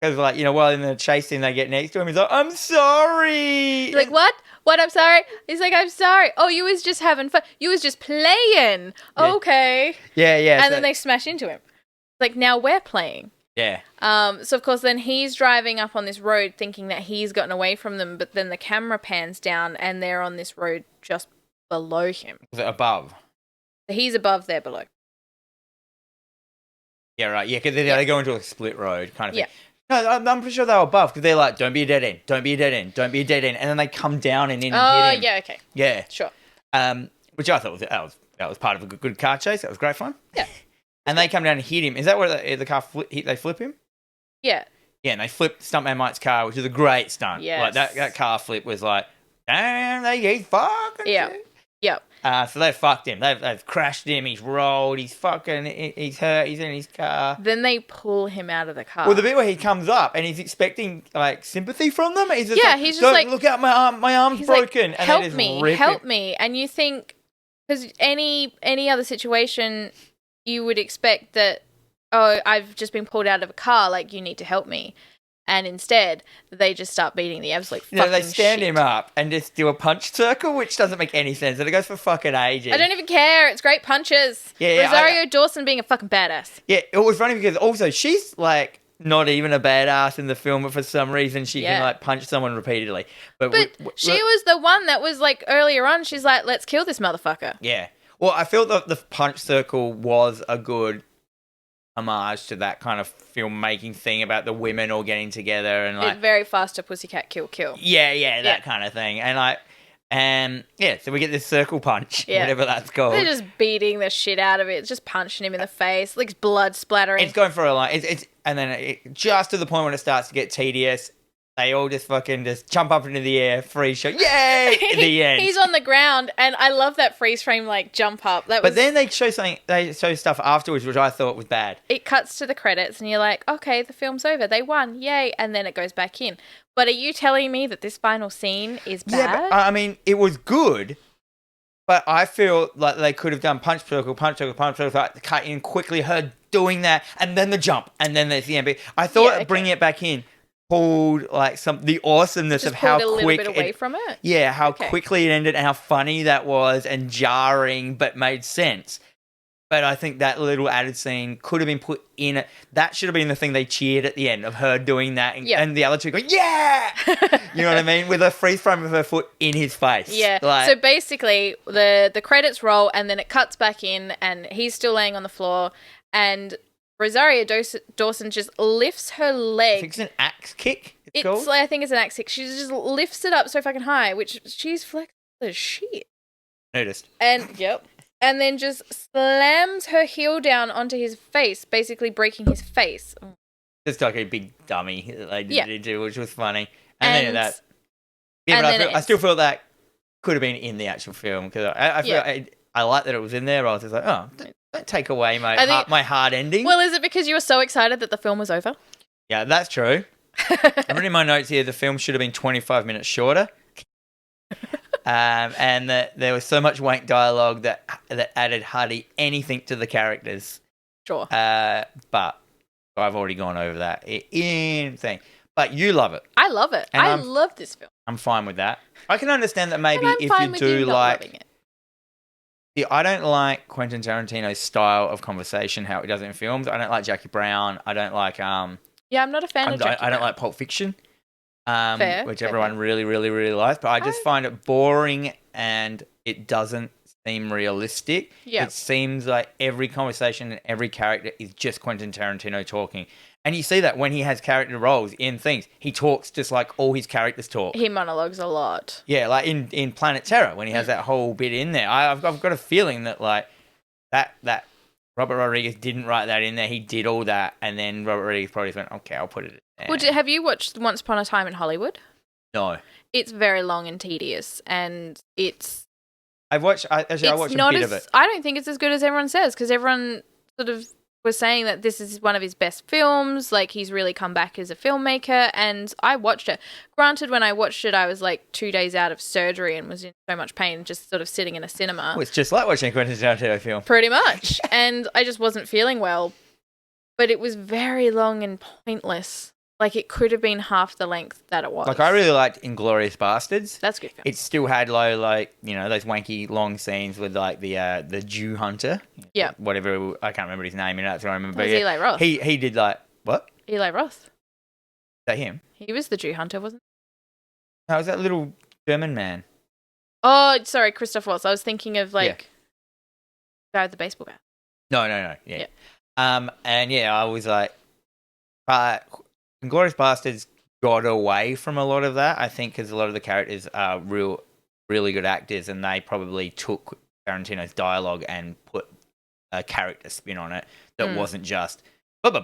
while in the chase scene, they get next to him. He's like, I'm sorry.
He's like, what? What? I'm sorry. He's like, I'm sorry. Oh, you was just having fun. You was just playing.
Yeah.
Okay.
Yeah.
And then they smash into him. Like, now we're playing.
Yeah.
So of course then he's driving up on this road thinking that he's gotten away from them, but then the camera pans down and they're on this road just below him.
Was it above?
So he's above, they're below.
Yeah, right. Yeah, because they go into a split road kind of thing. No, I'm pretty sure they were above, because they're like, don't be a dead end, don't be a dead end, don't be a dead end. And then they come down and in and hit him.
Oh, yeah, okay.
Yeah.
Sure.
Which I thought that was part of a good car chase. That was great fun.
Yeah.
And they come down and hit him. Is that where the car they flip him?
Yeah.
Yeah, and they flip Stuntman Mike's car, which is a great stunt.
Yes.
Like that car flip was like, damn, he's fucking.
Yeah.
Shit.
Yep.
So they fucked him. They've crashed him. He's rolled. He's fucking. He's hurt. He's in his car.
Then they pull him out of the car.
Well, the bit where he comes up and he's expecting like sympathy from them. He's just
he's just like,
look out, my arm's broken.
Like,
and
help me. And you think, because any other situation, you would expect that oh, I've just been pulled out of a car, like, you need to help me. And instead, they just start beating the absolute fucking
they stand
shit.
him up and just do a punch circle, which doesn't make any sense. And it goes for fucking ages.
I don't even care. It's great punches.
Yeah,
Rosario Dawson being a fucking badass.
Yeah, it was funny because also she's like not even a badass in the film, but for some reason she can like punch someone repeatedly. But
she was the one that was like earlier on, she's like, let's kill this motherfucker.
Yeah. Well, I feel that the punch circle was a good homage to that kind of filmmaking thing about the women all getting together and like
very faster pussycat kill.
Yeah, that kind of thing. And so we get this circle punch, whatever that's called.
They're just beating the shit out of it. It's just punching him in the face, like blood splattering.
It's going for a line. And then just to the point when it starts to get tedious, they all just fucking just jump up into the air, freeze shot, yay! At the end,
he's on the ground, and I love that freeze frame like jump up.
But then they show stuff afterwards, which I thought was bad.
It cuts to the credits, and you're like, okay, the film's over. They won, yay! And then it goes back in. But are you telling me that this final scene is bad?
Yeah, but, I mean, it was good, but I feel like they could have done punch circle, cut in quickly, her doing that, and then the jump, and then there's the end. I thought bringing it back in pulled like the awesomeness of how quick
bit away from it.
Yeah, how quickly it ended and how funny that was and jarring, but made sense. But I think that little added scene could have been put in it. That should have been the thing they cheered at the end of her doing that and the other two going, yeah! You know what I mean? With a freeze frame of her foot in his face.
Yeah. So basically, the credits roll and then it cuts back in and he's still laying on the floor and Rosario Dawson just lifts her leg.
I think it's an axe kick.
I think it's an axe kick. She just lifts it up so fucking high, which she's flexible as shit.
Noticed.
And then just slams her heel down onto his face, basically breaking his face.
Just like a big dummy that they did it, which was funny. And then that. Yeah, but I still feel that could have been in the actual film because I like that it was in there. I was just like, oh, don't take away my hard ending.
Well, is it because you were so excited that the film was over?
Yeah, that's true. I've written in my notes here the film should have been 25 minutes shorter. And that there was so much wank dialogue that added hardly anything to the characters.
Sure.
But I've already gone over that in thing. But you love it.
I love it. I love this film.
I'm fine with that. I can understand that maybe if you do like it. See, I don't like Quentin Tarantino's style of conversation, how he does it in films. I don't like Jackie Brown. I don't like
I'm not a fan of Jackie Brown.
I don't like Pulp Fiction. Which everyone really, really, really likes. But I just find it boring and it doesn't seem realistic.
Yeah.
It seems like every conversation and every character is just Quentin Tarantino talking. And you see that when he has character roles in things. He talks just like all his characters talk.
He monologues a lot.
Yeah, like in Planet Terror, when he has that whole bit in there. I've got a feeling that like that Robert Rodriguez didn't write that in there. He did all that, and then Robert Rodriguez probably went, okay, I'll put it in there.
Well, have you watched Once Upon a Time in Hollywood?
No.
It's very long and tedious, and it's...
I watched a bit of it.
I don't think it's as good as everyone says, because everyone sort of was saying that this is one of his best films, like he's really come back as a filmmaker, and I watched it. Granted, when I watched it, I was like 2 days out of surgery and was in so much pain just sort of sitting in a cinema.
Well, it's just like watching a Quentin Tarantino film.
Pretty much. And I just wasn't feeling well, but it was very long and pointless. Like, it could have been half the length that it was.
Like, I really liked Inglourious Bastards.
That's good film.
It still had, those wanky long scenes with, like, the Jew hunter.
Yeah.
Whatever, I can't remember his name, that's what I remember.
It was Eli Roth.
He did, like, what?
Eli Roth.
Is that him?
He was the Jew hunter, wasn't
he? No, it was that little German man.
Oh, sorry, Christoph Waltz. I was thinking of, the guy with the baseball bat.
No. Yeah. And, yeah, I was like... Inglourious Bastards got away from a lot of that, I think, because a lot of the characters are really good actors, and they probably took Tarantino's dialogue and put a character spin on it that wasn't just cool.
No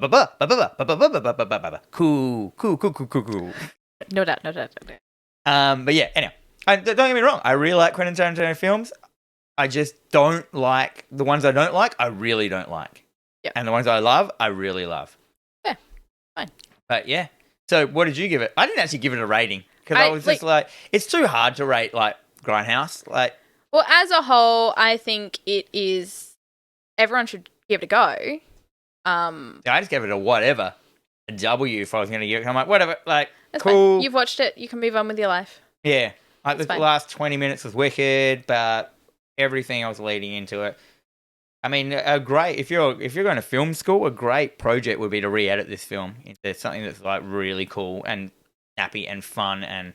doubt.
But yeah, anyway, don't get me wrong. I really like Quentin Tarantino films. I just don't like the ones I don't like. I really don't like.
Yep.
And the ones I love, I really love.
Yeah, fine.
But yeah. So what did you give it? I didn't actually give it a rating because I was just like, it's too hard to rate like Grindhouse.
Well, as a whole, I think it is. Everyone should give it a go. Um,
I just gave it a whatever. A W if I was going to get it. I'm like, whatever. Like,
that's
cool.
fine. You've watched it. You can move on with your life.
Yeah. Like,
It's
the
fine.
last 20 minutes was wicked, but everything else leading into it. I mean, a great if you're going to film school, a great project would be to re-edit this film into something that's like really cool and snappy and fun and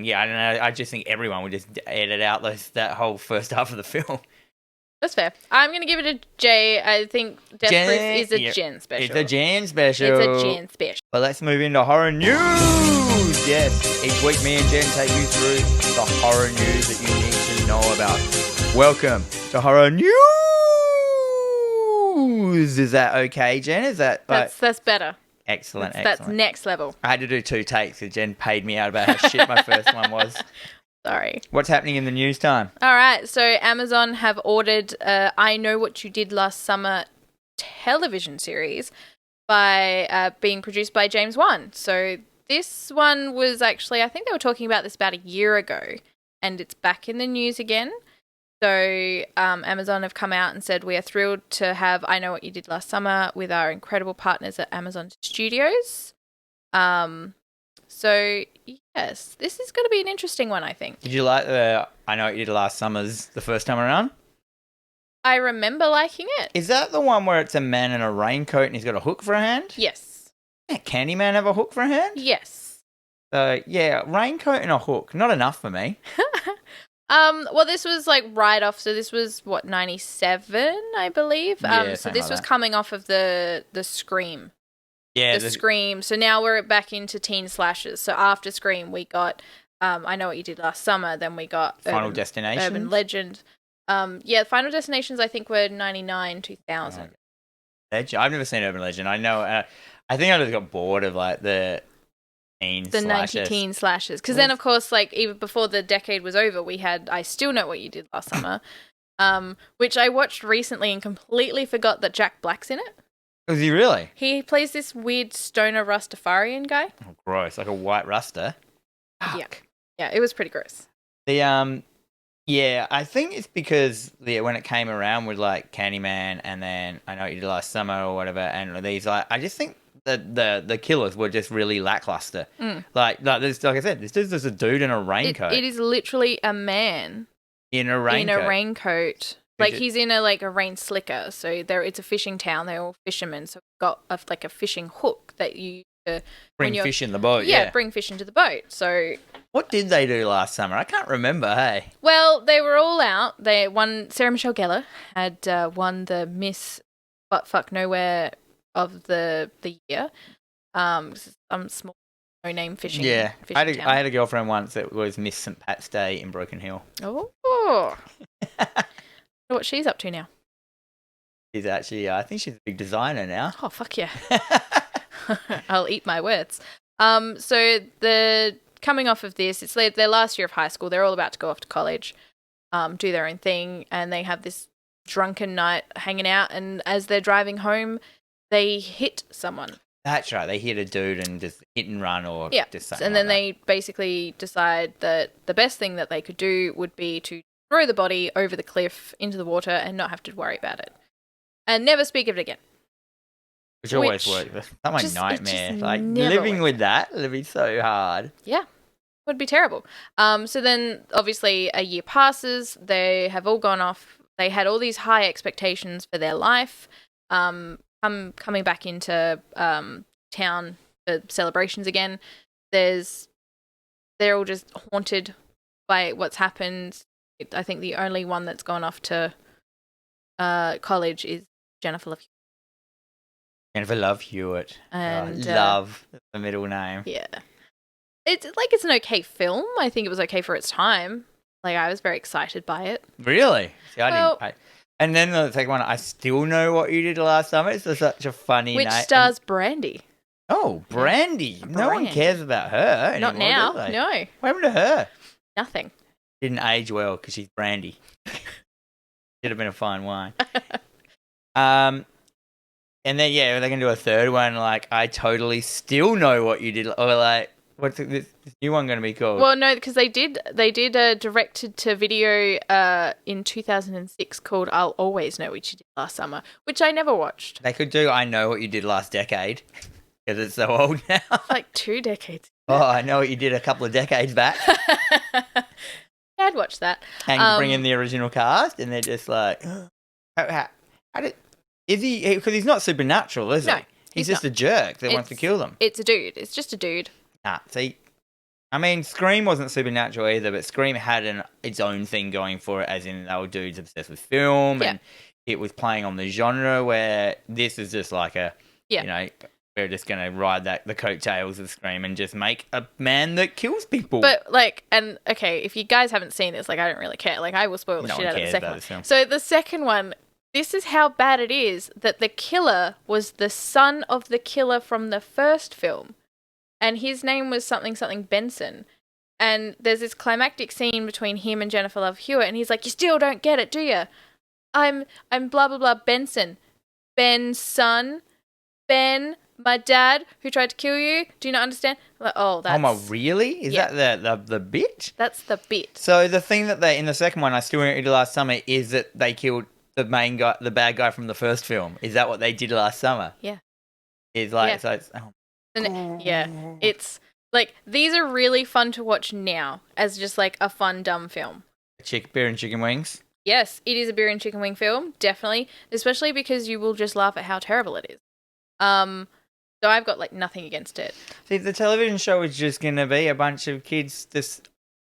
yeah, I don't know. I just think everyone would just edit out that whole first half of the film.
That's fair. I'm going to give it a J. I think Death Proof is a Jen special.
It's a Jen special.
It's a Jen special.
But let's move into horror news. Yes, each week me and Jen take you through the horror news that you need to know about. Welcome to horror news. Is that okay, Jen? Is that
that's better?
Excellent,
That's
excellent.
next level.
I had to do 2 takes because Jen paid me out about how shit my first one was.
Sorry.
What's happening in the news time?
All right. So Amazon have ordered I Know What You Did Last Summer television series by being produced by James Wan. So this one was actually, I think they were talking about this about a year ago, and it's back in the news again. So Amazon have come out and said, we are thrilled to have I Know What You Did Last Summer with our incredible partners at Amazon Studios. So, yes, this is going to be an interesting one, I think.
Did you like the I Know What You Did Last Summer's the first time around?
I remember liking it.
Is that the one where it's a man in a raincoat and he's got a hook for a hand?
Yes.
Yeah, Candyman have a hook for a hand?
Yes.
So, yeah, raincoat and a hook. Not enough for me.
Well, this was like right off. So this was what 97, I believe.
Yeah,
so this
like
was
that.
coming off of the Scream.
Yeah,
The Scream. So now we're back into teen slashers. So after Scream, we got I Know What You Did Last Summer. Then we got
Final Destination.
Urban Legend. Yeah, Final Destinations I think were 99, 2000.
I've never seen Urban Legend. I know. I think I just got bored of like the teen
The
slashers.
90 teen slashers. Because then, of course, like even before the decade was over, we had I Still Know What You Did Last Summer, which I watched recently and completely forgot that Jack Black's in it.
Was he really?
He plays this weird stoner Rastafarian guy.
Oh, gross. Like a white Rasta.
Yeah, it was pretty gross.
The yeah, I think it's because when it came around with like Candyman and then I Know What You Did Last Summer or whatever, and these I just think the killers were just really lackluster. Like there's, like I said, this is just a dude in a raincoat.
It is literally a man
in a raincoat.
Like he's in a rain slicker. So it's a fishing town. They're all fishermen. So we've got a fishing hook that you
bring fish in the boat.
Yeah, bring fish into the boat. So
what did they do last summer? I can't remember. Hey.
Well, they were all out. They won. Sarah Michelle Gellar had won the Miss Butt Fuck Nowhere of the year. Some small no name fishing.
Yeah,
fishing
I had a girlfriend once that was Miss St. Pat's Day in Broken Hill.
Oh. What she's up to now?
She's actually, I think she's a big designer now.
Oh, fuck yeah. I'll eat my words. So coming off of this, it's their last year of high school. They're all about to go off to college, do their own thing, and they have this drunken night hanging out, and as they're driving home, they hit someone.
That's right. They hit a dude and just hit and run or just something.
And then they basically decide that the best thing that they could do would be to throw the body over the cliff into the water and not have to worry about it. And never speak of it again.
Which always works. That's my nightmare. Like living with that would be so hard.
Yeah. Would be terrible. So then obviously a year passes. They have all gone off. They had all these high expectations for their life. Coming back into town for celebrations again. They're all just haunted by what's happened. I think the only one that's gone off to college is Jennifer Love Hewitt.
Jennifer Love Hewitt.
And
Love, the middle name.
Yeah. It's an okay film. I think it was okay for its time. Like, I was very excited by it.
Really? See, didn't. And then the second one, I Still Know What You Did Last Summer. It's such a funny name.
Which stars Brandy.
Oh, Brandy. No one cares about her anymore,
Not now.
do they?
No.
What happened to her?
Nothing.
Didn't age well because she's Brandy. Should have been a fine wine. And then, yeah, they're going to do a third one, like, I Totally Still Know What You Did. Or, like, What's this new one going to be called?
Well, no, because they did a directed to video in 2006 called "I'll Always Know What You Did Last Summer," which I never watched.
They could do "I Know What You Did Last Decade" because it's so old now.
Like 2 decades.
Oh, I know what you did a couple of decades back.
Yeah, I'd watch that.
And bring in the original cast, and they're just like, how did, is he? Because he's not supernatural, is he?
No,
He's just a jerk that wants to kill them.
It's a dude. It's just a dude.
Nah, see, I mean, Scream wasn't supernatural either, but Scream had its own thing going for it, as in they were dudes obsessed with film, and it was playing on the genre, where this is just like you know, we're just going to ride the coattails of Scream and just make a man that kills people.
But, like, and, okay, if you guys haven't seen this, like, I don't really care. Like, I will spoil the shit out of the second one. So the second one, this is how bad it is that the killer was the son of the killer from the first film. And his name was something Benson. And there's this climactic scene between him and Jennifer Love Hewitt, and he's like, "You still don't get it, do you? I'm blah, blah, blah, Benson. Ben's son. Ben, my dad, who tried to kill you. Do you not understand?" Like, oh, that's...
Oh, my, really? Is that the bit?
That's the bit.
So the thing that in the second one, I Still Did Last Summer, is that they killed the main guy, the bad guy from the first film. Is that what they did last summer?
Yeah.
It's like, so it's... Oh.
Yeah, it's like, these are really fun to watch now as just like a fun, dumb film.
Beer and chicken wings?
Yes, it is a beer and chicken wing film, definitely, especially because you will just laugh at how terrible it is. So I've got like nothing against it.
See, the television show is just going to be a bunch of kids, just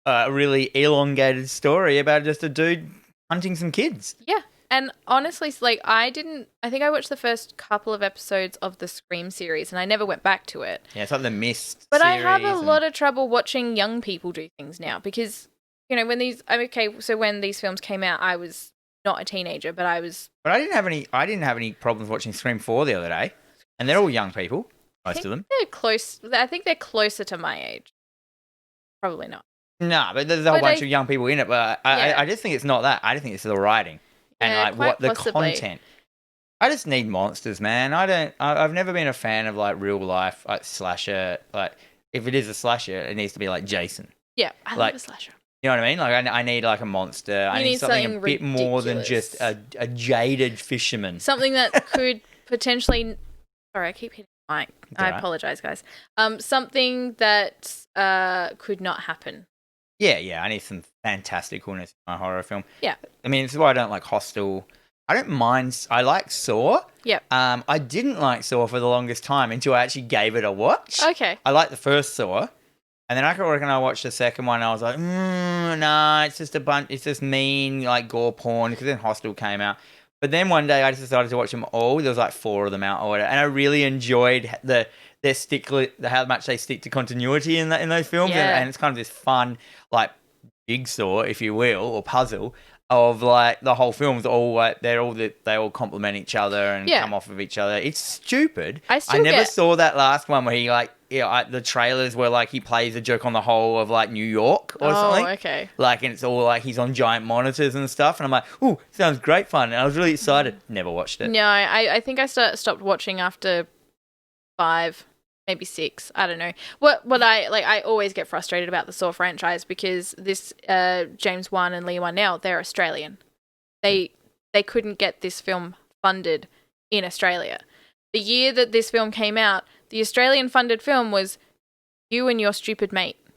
a really elongated story about just a dude hunting some kids.
Yeah. And honestly, like, I think I watched the first couple of episodes of the Scream series and I never went back to it.
Yeah, it's like the Mist
But
series.
I have a lot of trouble watching young people do things now because, you know, when these films came out, I was not a teenager, but I was...
But I didn't have any problems watching Scream 4 the other day. And they're all young people, most of them.
They're close. I think they're closer to my age. Probably not.
No, but there's a whole bunch of young people in it. But I just think it's not that. I just think it's the writing. And like what the content. I just need monsters, man. I've never been a fan of like real life slasher. Like if it is a slasher, it needs to be like Jason.
Yeah, I love a slasher.
You know what I mean? Like I need like a monster. I need something a bit more than just a jaded fisherman.
Something that could potentially. Sorry, I keep hitting the mic. I apologize, guys. Something that could not happen.
Yeah, I need some fantasticalness in my horror film.
Yeah.
I mean, this is why I don't like Hostel. I don't mind. I like Saw.
Yep.
I didn't like Saw for the longest time until I actually gave it a watch.
Okay.
I liked the first Saw. And then I reckon I watched the second one and I was like, nah, it's just a bunch, it's just mean, like, gore porn, because then Hostel came out. But then one day I just decided to watch them all. There was like 4 of them out or whatever. And I really enjoyed how much they stick to continuity in those films.
Yeah.
And it's kind of this fun, like, jigsaw, if you will, or puzzle of like the whole film's all like they all complement each other and come off of each other. It's stupid. I never saw that last one where he like the trailers were like he plays a joke on the whole of like New York or something.
Okay.
Like, and it's all like he's on giant monitors and stuff, and I'm like, ooh, sounds great fun. And I was really excited. Never watched it.
No, I think I stopped watching after 5. Maybe 6. I don't know. What I always get frustrated about the Saw franchise because this James Wan and Lee Whannell, they're Australian. They couldn't get this film funded in Australia. The year that this film came out, the Australian funded film was You and Your Stupid Mate.
Is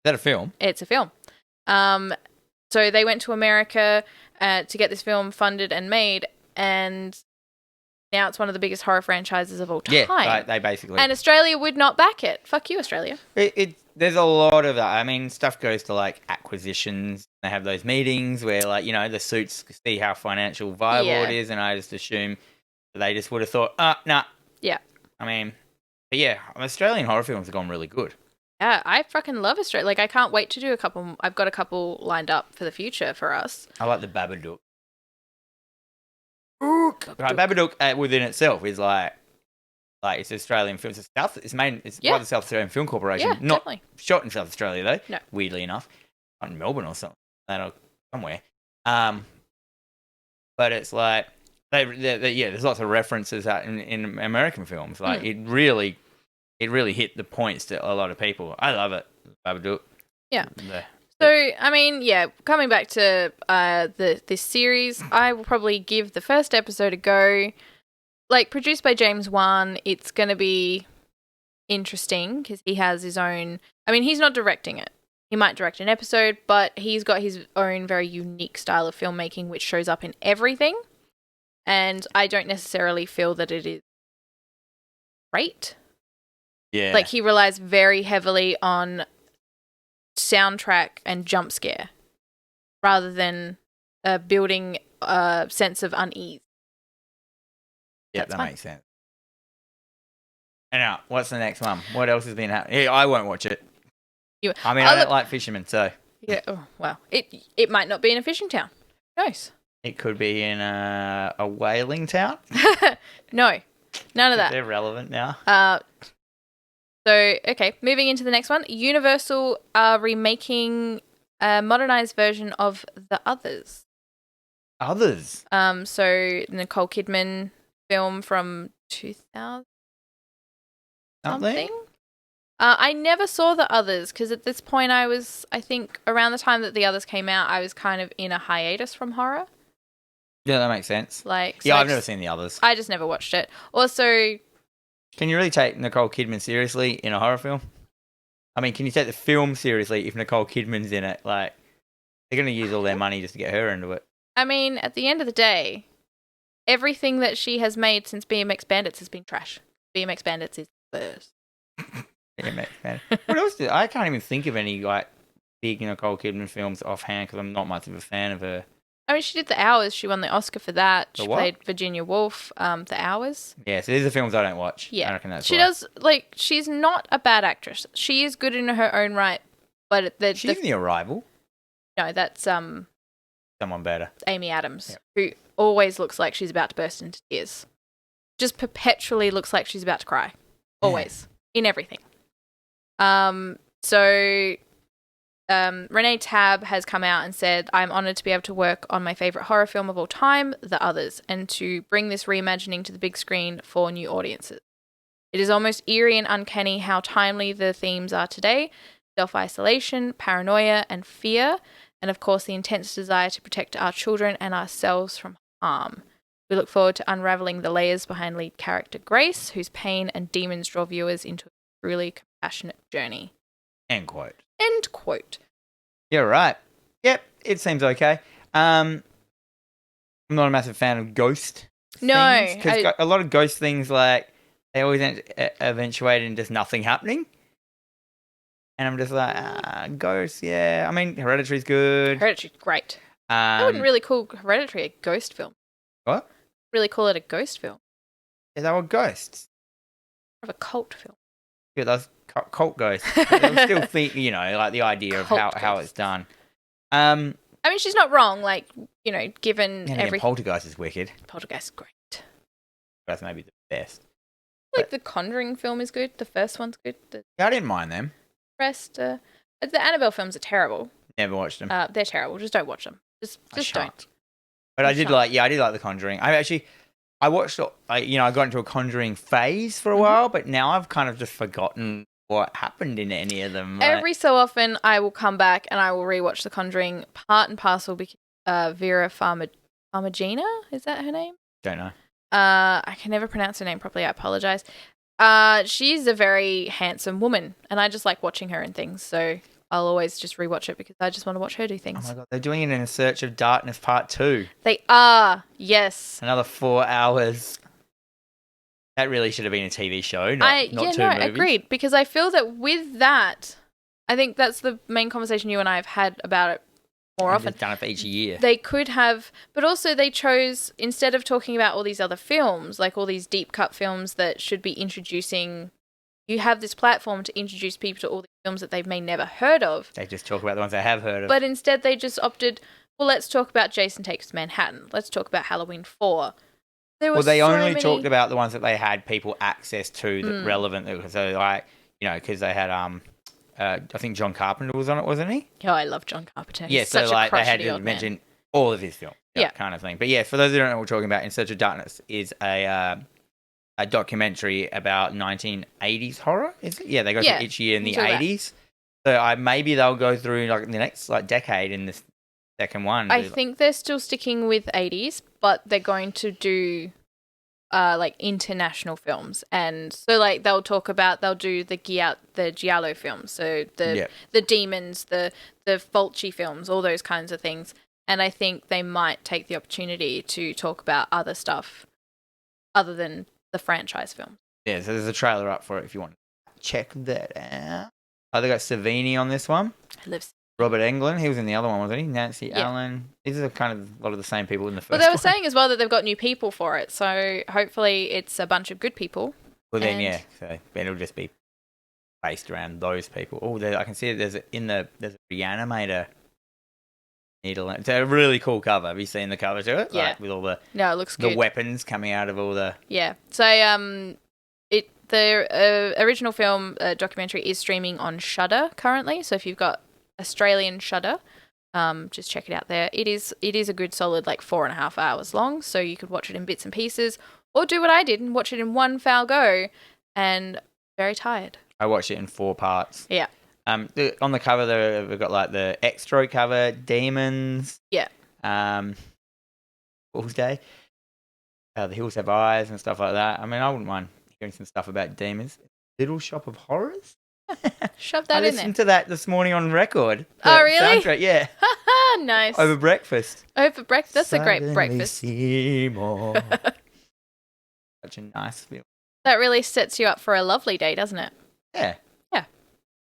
that a film?
It's a film. So they went to America to get this film funded and made, and now it's one of the biggest horror franchises of all time.
Yeah, they basically... And
Australia would not back it. Fuck you, Australia.
There's a lot of that. I mean, stuff goes to, like, acquisitions. They have those meetings where, like, you know, the suits see how financial viable it is, and I just assume they just would have thought, nah.
Yeah.
I mean, but yeah, Australian horror films have gone really good.
Yeah, I fucking love Australia. Like, I can't wait to do a couple. I've got a couple lined up for the future for us.
I like the Babadook. Right, Babadook within itself is like it's Australian film. It's by the South Australian Film Corporation.
Yeah,
not
definitely.
Shot in South Australia though.
No.
Weirdly enough, not in Melbourne or something. Somewhere. But it's like there's lots of references in American films. Like it really it really hit the points to a lot of people. I love it. I would do it.
Yeah. So, I mean, yeah, coming back to this series, I will probably give the first episode a go. Like, produced by James Wan, it's going to be interesting because he has his own... I mean, he's not directing it. He might direct an episode, but he's got his own very unique style of filmmaking, which shows up in everything. And I don't necessarily feel that it is great.
Yeah.
Like, he relies very heavily on soundtrack and jump scare rather than building a sense of unease.
Yeah, that makes sense. And now, what's the next one? What else has been happening? Yeah, I won't watch it. I don't like fishermen, so...
Yeah, oh, well, it might not be in a fishing town. Who knows?
It could be in a whaling town.
No, none of that.
They're relevant now.
So, okay, moving into the next one. Universal are remaking a modernized version of The Others.
Others?
So, Nicole Kidman film from 2000 something? I never saw The Others because at this point I think around the time that The Others came out, I was kind of in a hiatus from horror.
Yeah, that makes sense.
Like,
I've never seen The Others.
I just never watched it. Also...
Can you really take Nicole Kidman seriously in a horror film? I mean, can you take the film seriously if Nicole Kidman's in it? Like, they're going to use all their money just to get her into it. I
mean, at the end of the day, everything that she has made since BMX Bandits has been trash. BMX Bandits is first.
BMX Bandits. What else I can't even think of any, like, big Nicole Kidman films offhand because I'm not much of a fan of her.
I mean, she did The Hours. She won the Oscar for that.
She
played Virginia Woolf, The Hours.
Yeah, so these are films I don't watch.
Yeah.
I reckon that's
she does, like, she's not a bad actress. She is good in her own right, but...
She's in The Arrival.
No, that's...
Someone better.
Amy Adams, who always looks like she's about to burst into tears. Just perpetually looks like she's about to cry. Always. In everything. So... Renee Tabb has come out and said, I'm honoured to be able to work on my favourite horror film of all time, The Others, and to bring this reimagining to the big screen for new audiences. It is almost eerie and uncanny how timely the themes are today: self-isolation, paranoia, and fear, and of course the intense desire to protect our children and ourselves from harm. We look forward to unravelling the layers behind lead character Grace, whose pain and demons draw viewers into a truly compassionate journey.
End quote.
End quote.
You're right. Yep, it seems okay. I'm not a massive fan of ghost things. Because a lot of ghost things, like, they always eventuate in just nothing happening. And I'm just like, ghosts, yeah. I mean, Hereditary's good.
Hereditary's great. I wouldn't really call Hereditary a ghost film.
What?
Really call it a ghost film.
Yeah, they were ghosts.
More of a cult film.
Yeah, those cult ghosts. They still think, like the idea of how it's done. I
mean, she's not wrong. Like, given everything.
Poltergeist is wicked.
Poltergeist is great.
That's maybe the best.
Like, the Conjuring film is good. The first one's good.
Yeah, I didn't mind them.
The rest, the Annabelle films are terrible.
Never watched them.
They're terrible. Just don't watch them. Just don't.
But I did like The Conjuring. I watched, I got into a Conjuring phase for a while, but now I've kind of just forgotten what happened in any of them.
Every so often, I will come back and I will rewatch The Conjuring, part and parcel because Vera Farmiga, is that her name?
Don't know.
I can never pronounce her name properly. I apologize. She's a very handsome woman, and I just like watching her and things. So I'll always just rewatch it because I just want to watch her do things.
Oh my God, they're doing it in Search of Darkness Part 2.
They are, yes.
Another 4 hours. That really should have been a TV show, not 2 movies.
Agreed. Because I feel that with that, I think that's the main conversation you and I have had about it more often.
They've done it for each year.
They could have, but also they chose, instead of talking about all these other films, like all these deep cut films that should be introducing, you have this platform to introduce people to all these films that they may never heard of.
They just talk about the ones they have heard of.
But instead they just opted, well, let's talk about Jason Takes Manhattan. Let's talk about Halloween 4.
They only talked about the ones that they had people access to that relevant. So, like, because they had, I think John Carpenter was on it, wasn't he?
Oh, I love John Carpenter.
He's such a they had to mention all of his films. Kind of thing. But yeah, for those who don't know what we're talking about, In Search of Darkness is a a documentary about 1980s horror. Is it? Yeah, they go through each year in the
until that.
80s. So maybe they'll go through like the next like decade in this second one.
I think they're still sticking with 80s, but they're going to do like international films, and so like they'll do the giallo films, so the demons, the Fulci films, all those kinds of things. And I think they might take the opportunity to talk about other stuff other than the franchise film.
Yeah, so there's a trailer up for it if you want to check that out. Oh, they got Savini on this one. Robert Englund, he was in the other one, wasn't he? Nancy Allen. These are kind of a lot of the same people in the first one.
But they were saying as well that they've got new people for it, so hopefully it's a bunch of good people.
Well, then, so it'll just be based around those people. Oh, I can see there's a Reanimator needle. It's a really cool cover. Have you seen the cover to it?
Yeah.
Like, with all the
it looks good.
The weapons coming out of all the...
Yeah. So the original film documentary is streaming on Shudder currently, so if you've got Australian Shudder, just check it out there. It is a good solid like 4.5 hours long, so you could watch it in bits and pieces, or do what I did and watch it in one foul go, and very tired.
I watched it in 4 parts.
Yeah.
On the cover there, we've got like the Extro cover, Demons.
Yeah.
Fool's Day. The Hills Have Eyes and stuff like that. I mean, I wouldn't mind hearing some stuff about demons. Little Shop of Horrors.
Shove that in there.
I listened to that this morning on record.
Oh, really?
Soundtrack, yeah.
Nice.
Over breakfast.
That's a great breakfast.
Seymour. Such a nice film.
That really sets you up for a lovely day, doesn't it?
Yeah.
Yeah.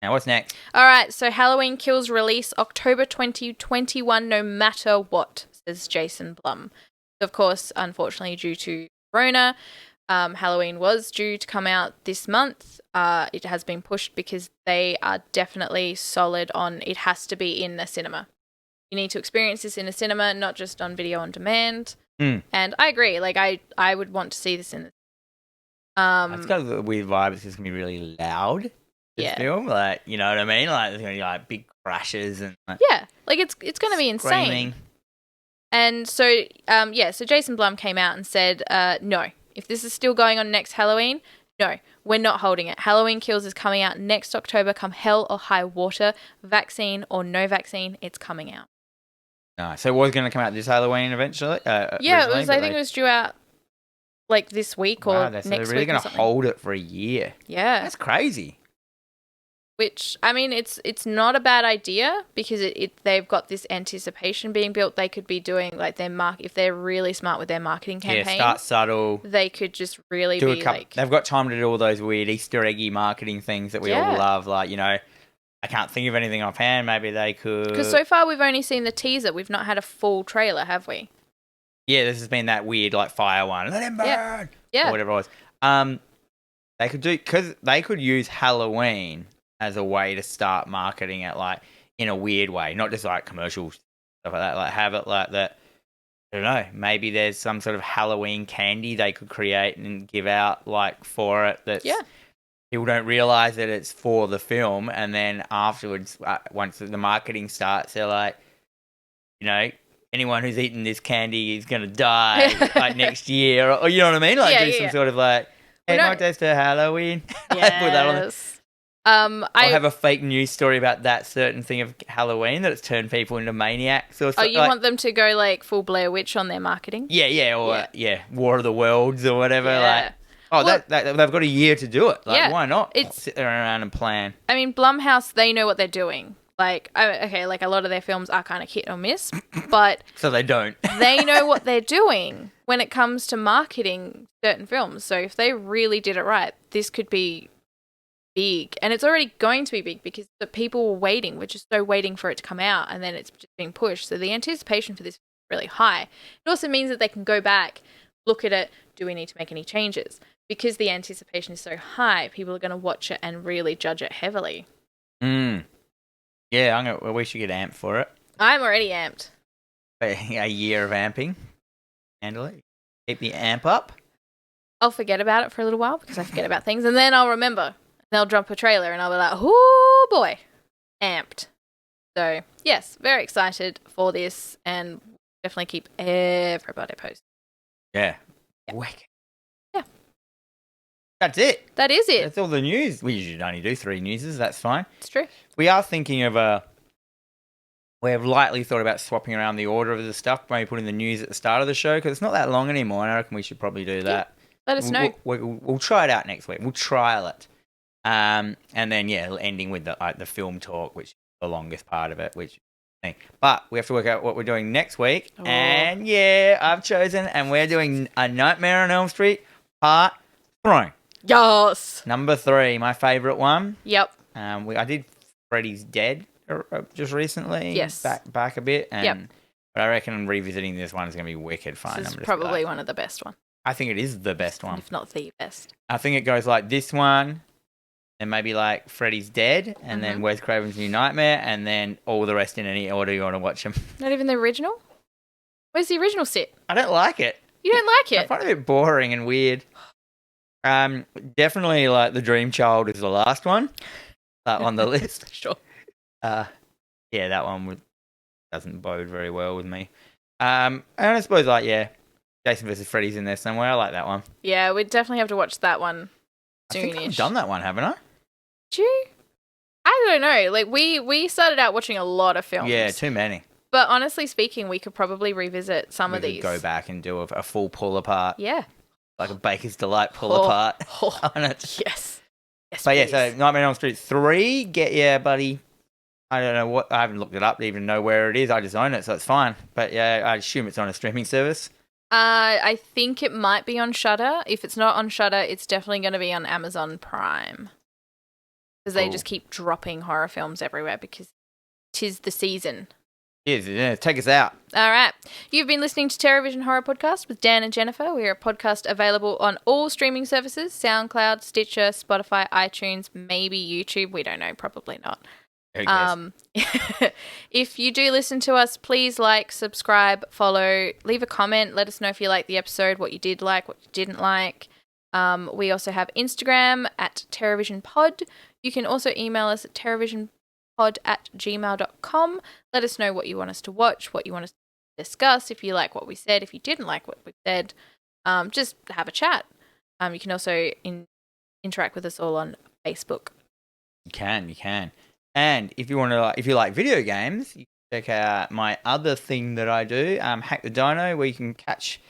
Now, what's next?
All right, so Halloween Kills release October 2021, no matter what, says Jason Blum. Of course, unfortunately, due to Corona, Halloween was due to come out this month. It has been pushed because they are definitely solid on it has to be in the cinema. You need to experience this in a cinema, not just on video on demand. And I agree. Like, I would want to see this in the
it's got a weird vibe. It's just going to be really loud. This film. Like, you know what I mean? Like, there's going to be like big crashes and like,
like it's going to be insane.
Screaming.
And so, so Jason Blum came out and said, no, if this is still going on next Halloween, no, we're not holding it. Halloween Kills is coming out next October, come hell or high water, vaccine or no vaccine, it's coming out.
No, so it was going to come out this Halloween eventually?
It was. I think it was due out like this week or next week.
They're really going to hold it for a year. Yeah. That's crazy.
Which, I mean, it's not a bad idea because they've got this anticipation being built. They could be doing like if they're really smart with their marketing campaign.
Yeah, start subtle.
They could just really be like...
They've got time to do all those weird Easter eggy marketing things that we all love. Like, you know, I can't think of anything offhand. Maybe they could... Because
so far we've only seen the teaser. We've not had a full trailer, have we?
Yeah, this has been that weird like fire one. Let him burn!
Yeah.
Or whatever it was. They could do... Because they could use Halloween as a way to start marketing it, like, in a weird way, not just like commercial stuff like that. Like, have it like that. I don't know. Maybe there's some sort of Halloween candy they could create and give out, like, for it. That people don't realize that it's for the film, and then afterwards, once the marketing starts, they're like, you know, anyone who's eaten this candy is gonna die like next year, or you know what I mean? Like, do some sort of like, hey, not just a Halloween.
Yes.
Put that on. I have a fake news story about that certain thing of Halloween that it's turned people into maniacs or something.
Oh, you want them to go like full Blair Witch on their marketing?
Yeah, War of the Worlds or whatever. Yeah. Like, they've got a year to do it. Like, why not? Sit there around and plan.
I mean, Blumhouse, they know what they're doing. Like, like a lot of their films are kind of hit or miss, but
so they don't.
They know what they're doing when it comes to marketing certain films. So if they really did it right, this could be big, and it's already going to be big because the people were waiting. We're just so waiting for it to come out, and then it's just being pushed. So the anticipation for this is really high. It also means that they can go back, look at it. Do we need to make any changes? Because the anticipation is so high, people are going to watch it and really judge it heavily.
Yeah, we should get amped for it.
I'm already amped.
A year of amping. Handle it. Keep the amp up.
I'll forget about it for a little while because I forget about things, and then I'll remember. They'll drop a trailer and I'll be like, oh boy, amped. So, yes, very excited for this and definitely keep everybody posted.
Yeah. Wicked.
Yeah.
That's it.
That is it.
That's all the news. We usually only do 3 newses. That's fine.
It's true.
We are thinking of we have lightly thought about swapping around the order of the stuff, maybe putting the news at the start of the show because it's not that long anymore, and I reckon we should probably do that.
Let us know.
We'll try it out next week. We'll trial it. And then, ending with the film talk, which is the longest part of it, but we have to work out what we're doing next week. Oh. And, I've chosen, and we're doing A Nightmare on Elm Street Part 3.
Yes.
Number 3, my favourite one.
Yep.
I did Freddy's Dead just recently.
Yes.
Back a bit. But I reckon revisiting this one is going to be wicked fun.
This is probably one of the best ones.
I think it is the best one.
If not the best.
I think it goes like this one, and maybe like Freddy's Dead, and then Wes Craven's New Nightmare, and then all the rest in any order you want to watch them.
Not even the original? Where's the original sit?
I don't like it.
You don't like it?
I find it a bit boring and weird. Definitely like The Dream Child is the last one on the list.
Sure.
That one doesn't bode very well with me. And I suppose Jason vs. Freddy's in there somewhere. I like that one. Yeah,
we'd definitely have to watch that one soonish.
I think I've done that one, haven't I?
Did you? I don't know. Like, we started out watching a lot of films.
Yeah, too many.
But honestly speaking, we could probably revisit some of these.
Go back and do a full pull apart.
Yeah.
Like a Baker's Delight pull apart on it.
Yes. Yes,
but
please.
So Nightmare on Elm Street 3, buddy. I don't know I haven't looked it up to even know where it is. I just own it, so it's fine. But I assume it's on a streaming service.
I think it might be on Shudder. If it's not on Shudder, it's definitely going to be on Amazon Prime. Because they just keep dropping horror films everywhere because 'tis the season.
Yeah, take us out.
All right. You've been listening to TerrorVision Horror Podcast with Dan and Jennifer. We are a podcast available on all streaming services, SoundCloud, Stitcher, Spotify, iTunes, maybe YouTube. We don't know, probably not. If you do listen to us, please like, subscribe, follow, leave a comment. Let us know if you liked the episode, what you did like, what you didn't like. We also have Instagram at TerrorVisionPod. You can also email us at TerrorVisionPod@gmail.com. Let us know what you want us to watch, what you want us to discuss, if you like what we said, if you didn't like what we said. Just have a chat. You can also interact with us all on Facebook.
You can. And if you want to, if you like video games, you can check out my other thing that I do, Hack the Dino, where you can catch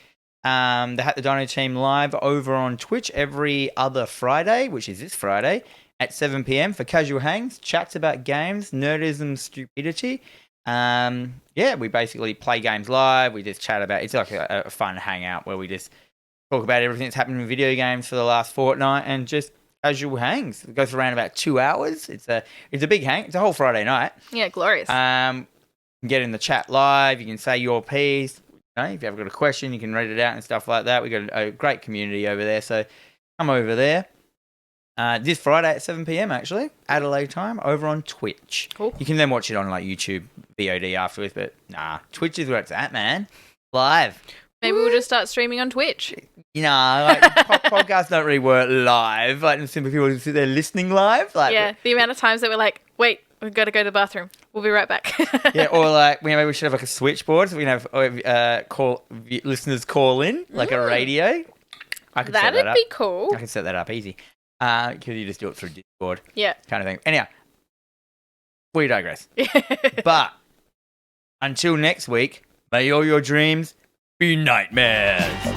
the Hack the Dino team live over on Twitch every other Friday, which is this Friday, at 7 p.m. for casual hangs, chats about games, nerdism, stupidity. We basically play games live. We just chat about. It's like a fun hangout where we just talk about everything that's happened in video games for the last fortnight and just casual hangs. It goes for around about 2 hours. It's a big hang. It's a whole Friday night.
Yeah, glorious.
You can get in the chat live. You can say your piece. If you ever got a question, you can read it out and stuff like that. We've got a great community over there, so come over there. This Friday at 7 p.m. actually, Adelaide time, over on Twitch. Cool. You can then watch it on like YouTube VOD afterwards, but Twitch is where it's at, man. Live.
Maybe we'll just start streaming on Twitch.
Podcasts don't really work live. Like, simply people sit there listening live.
The amount of times that we're like, wait, we've got to go to the bathroom. We'll be right back.
Or like, maybe we should have like a switchboard so we can have listeners call in, like a radio.
That'd be cool.
I can set that up easy. Because you just do it through Discord.
Yeah.
Kind of thing. Anyhow, we digress. But until next week, may all your dreams be nightmares.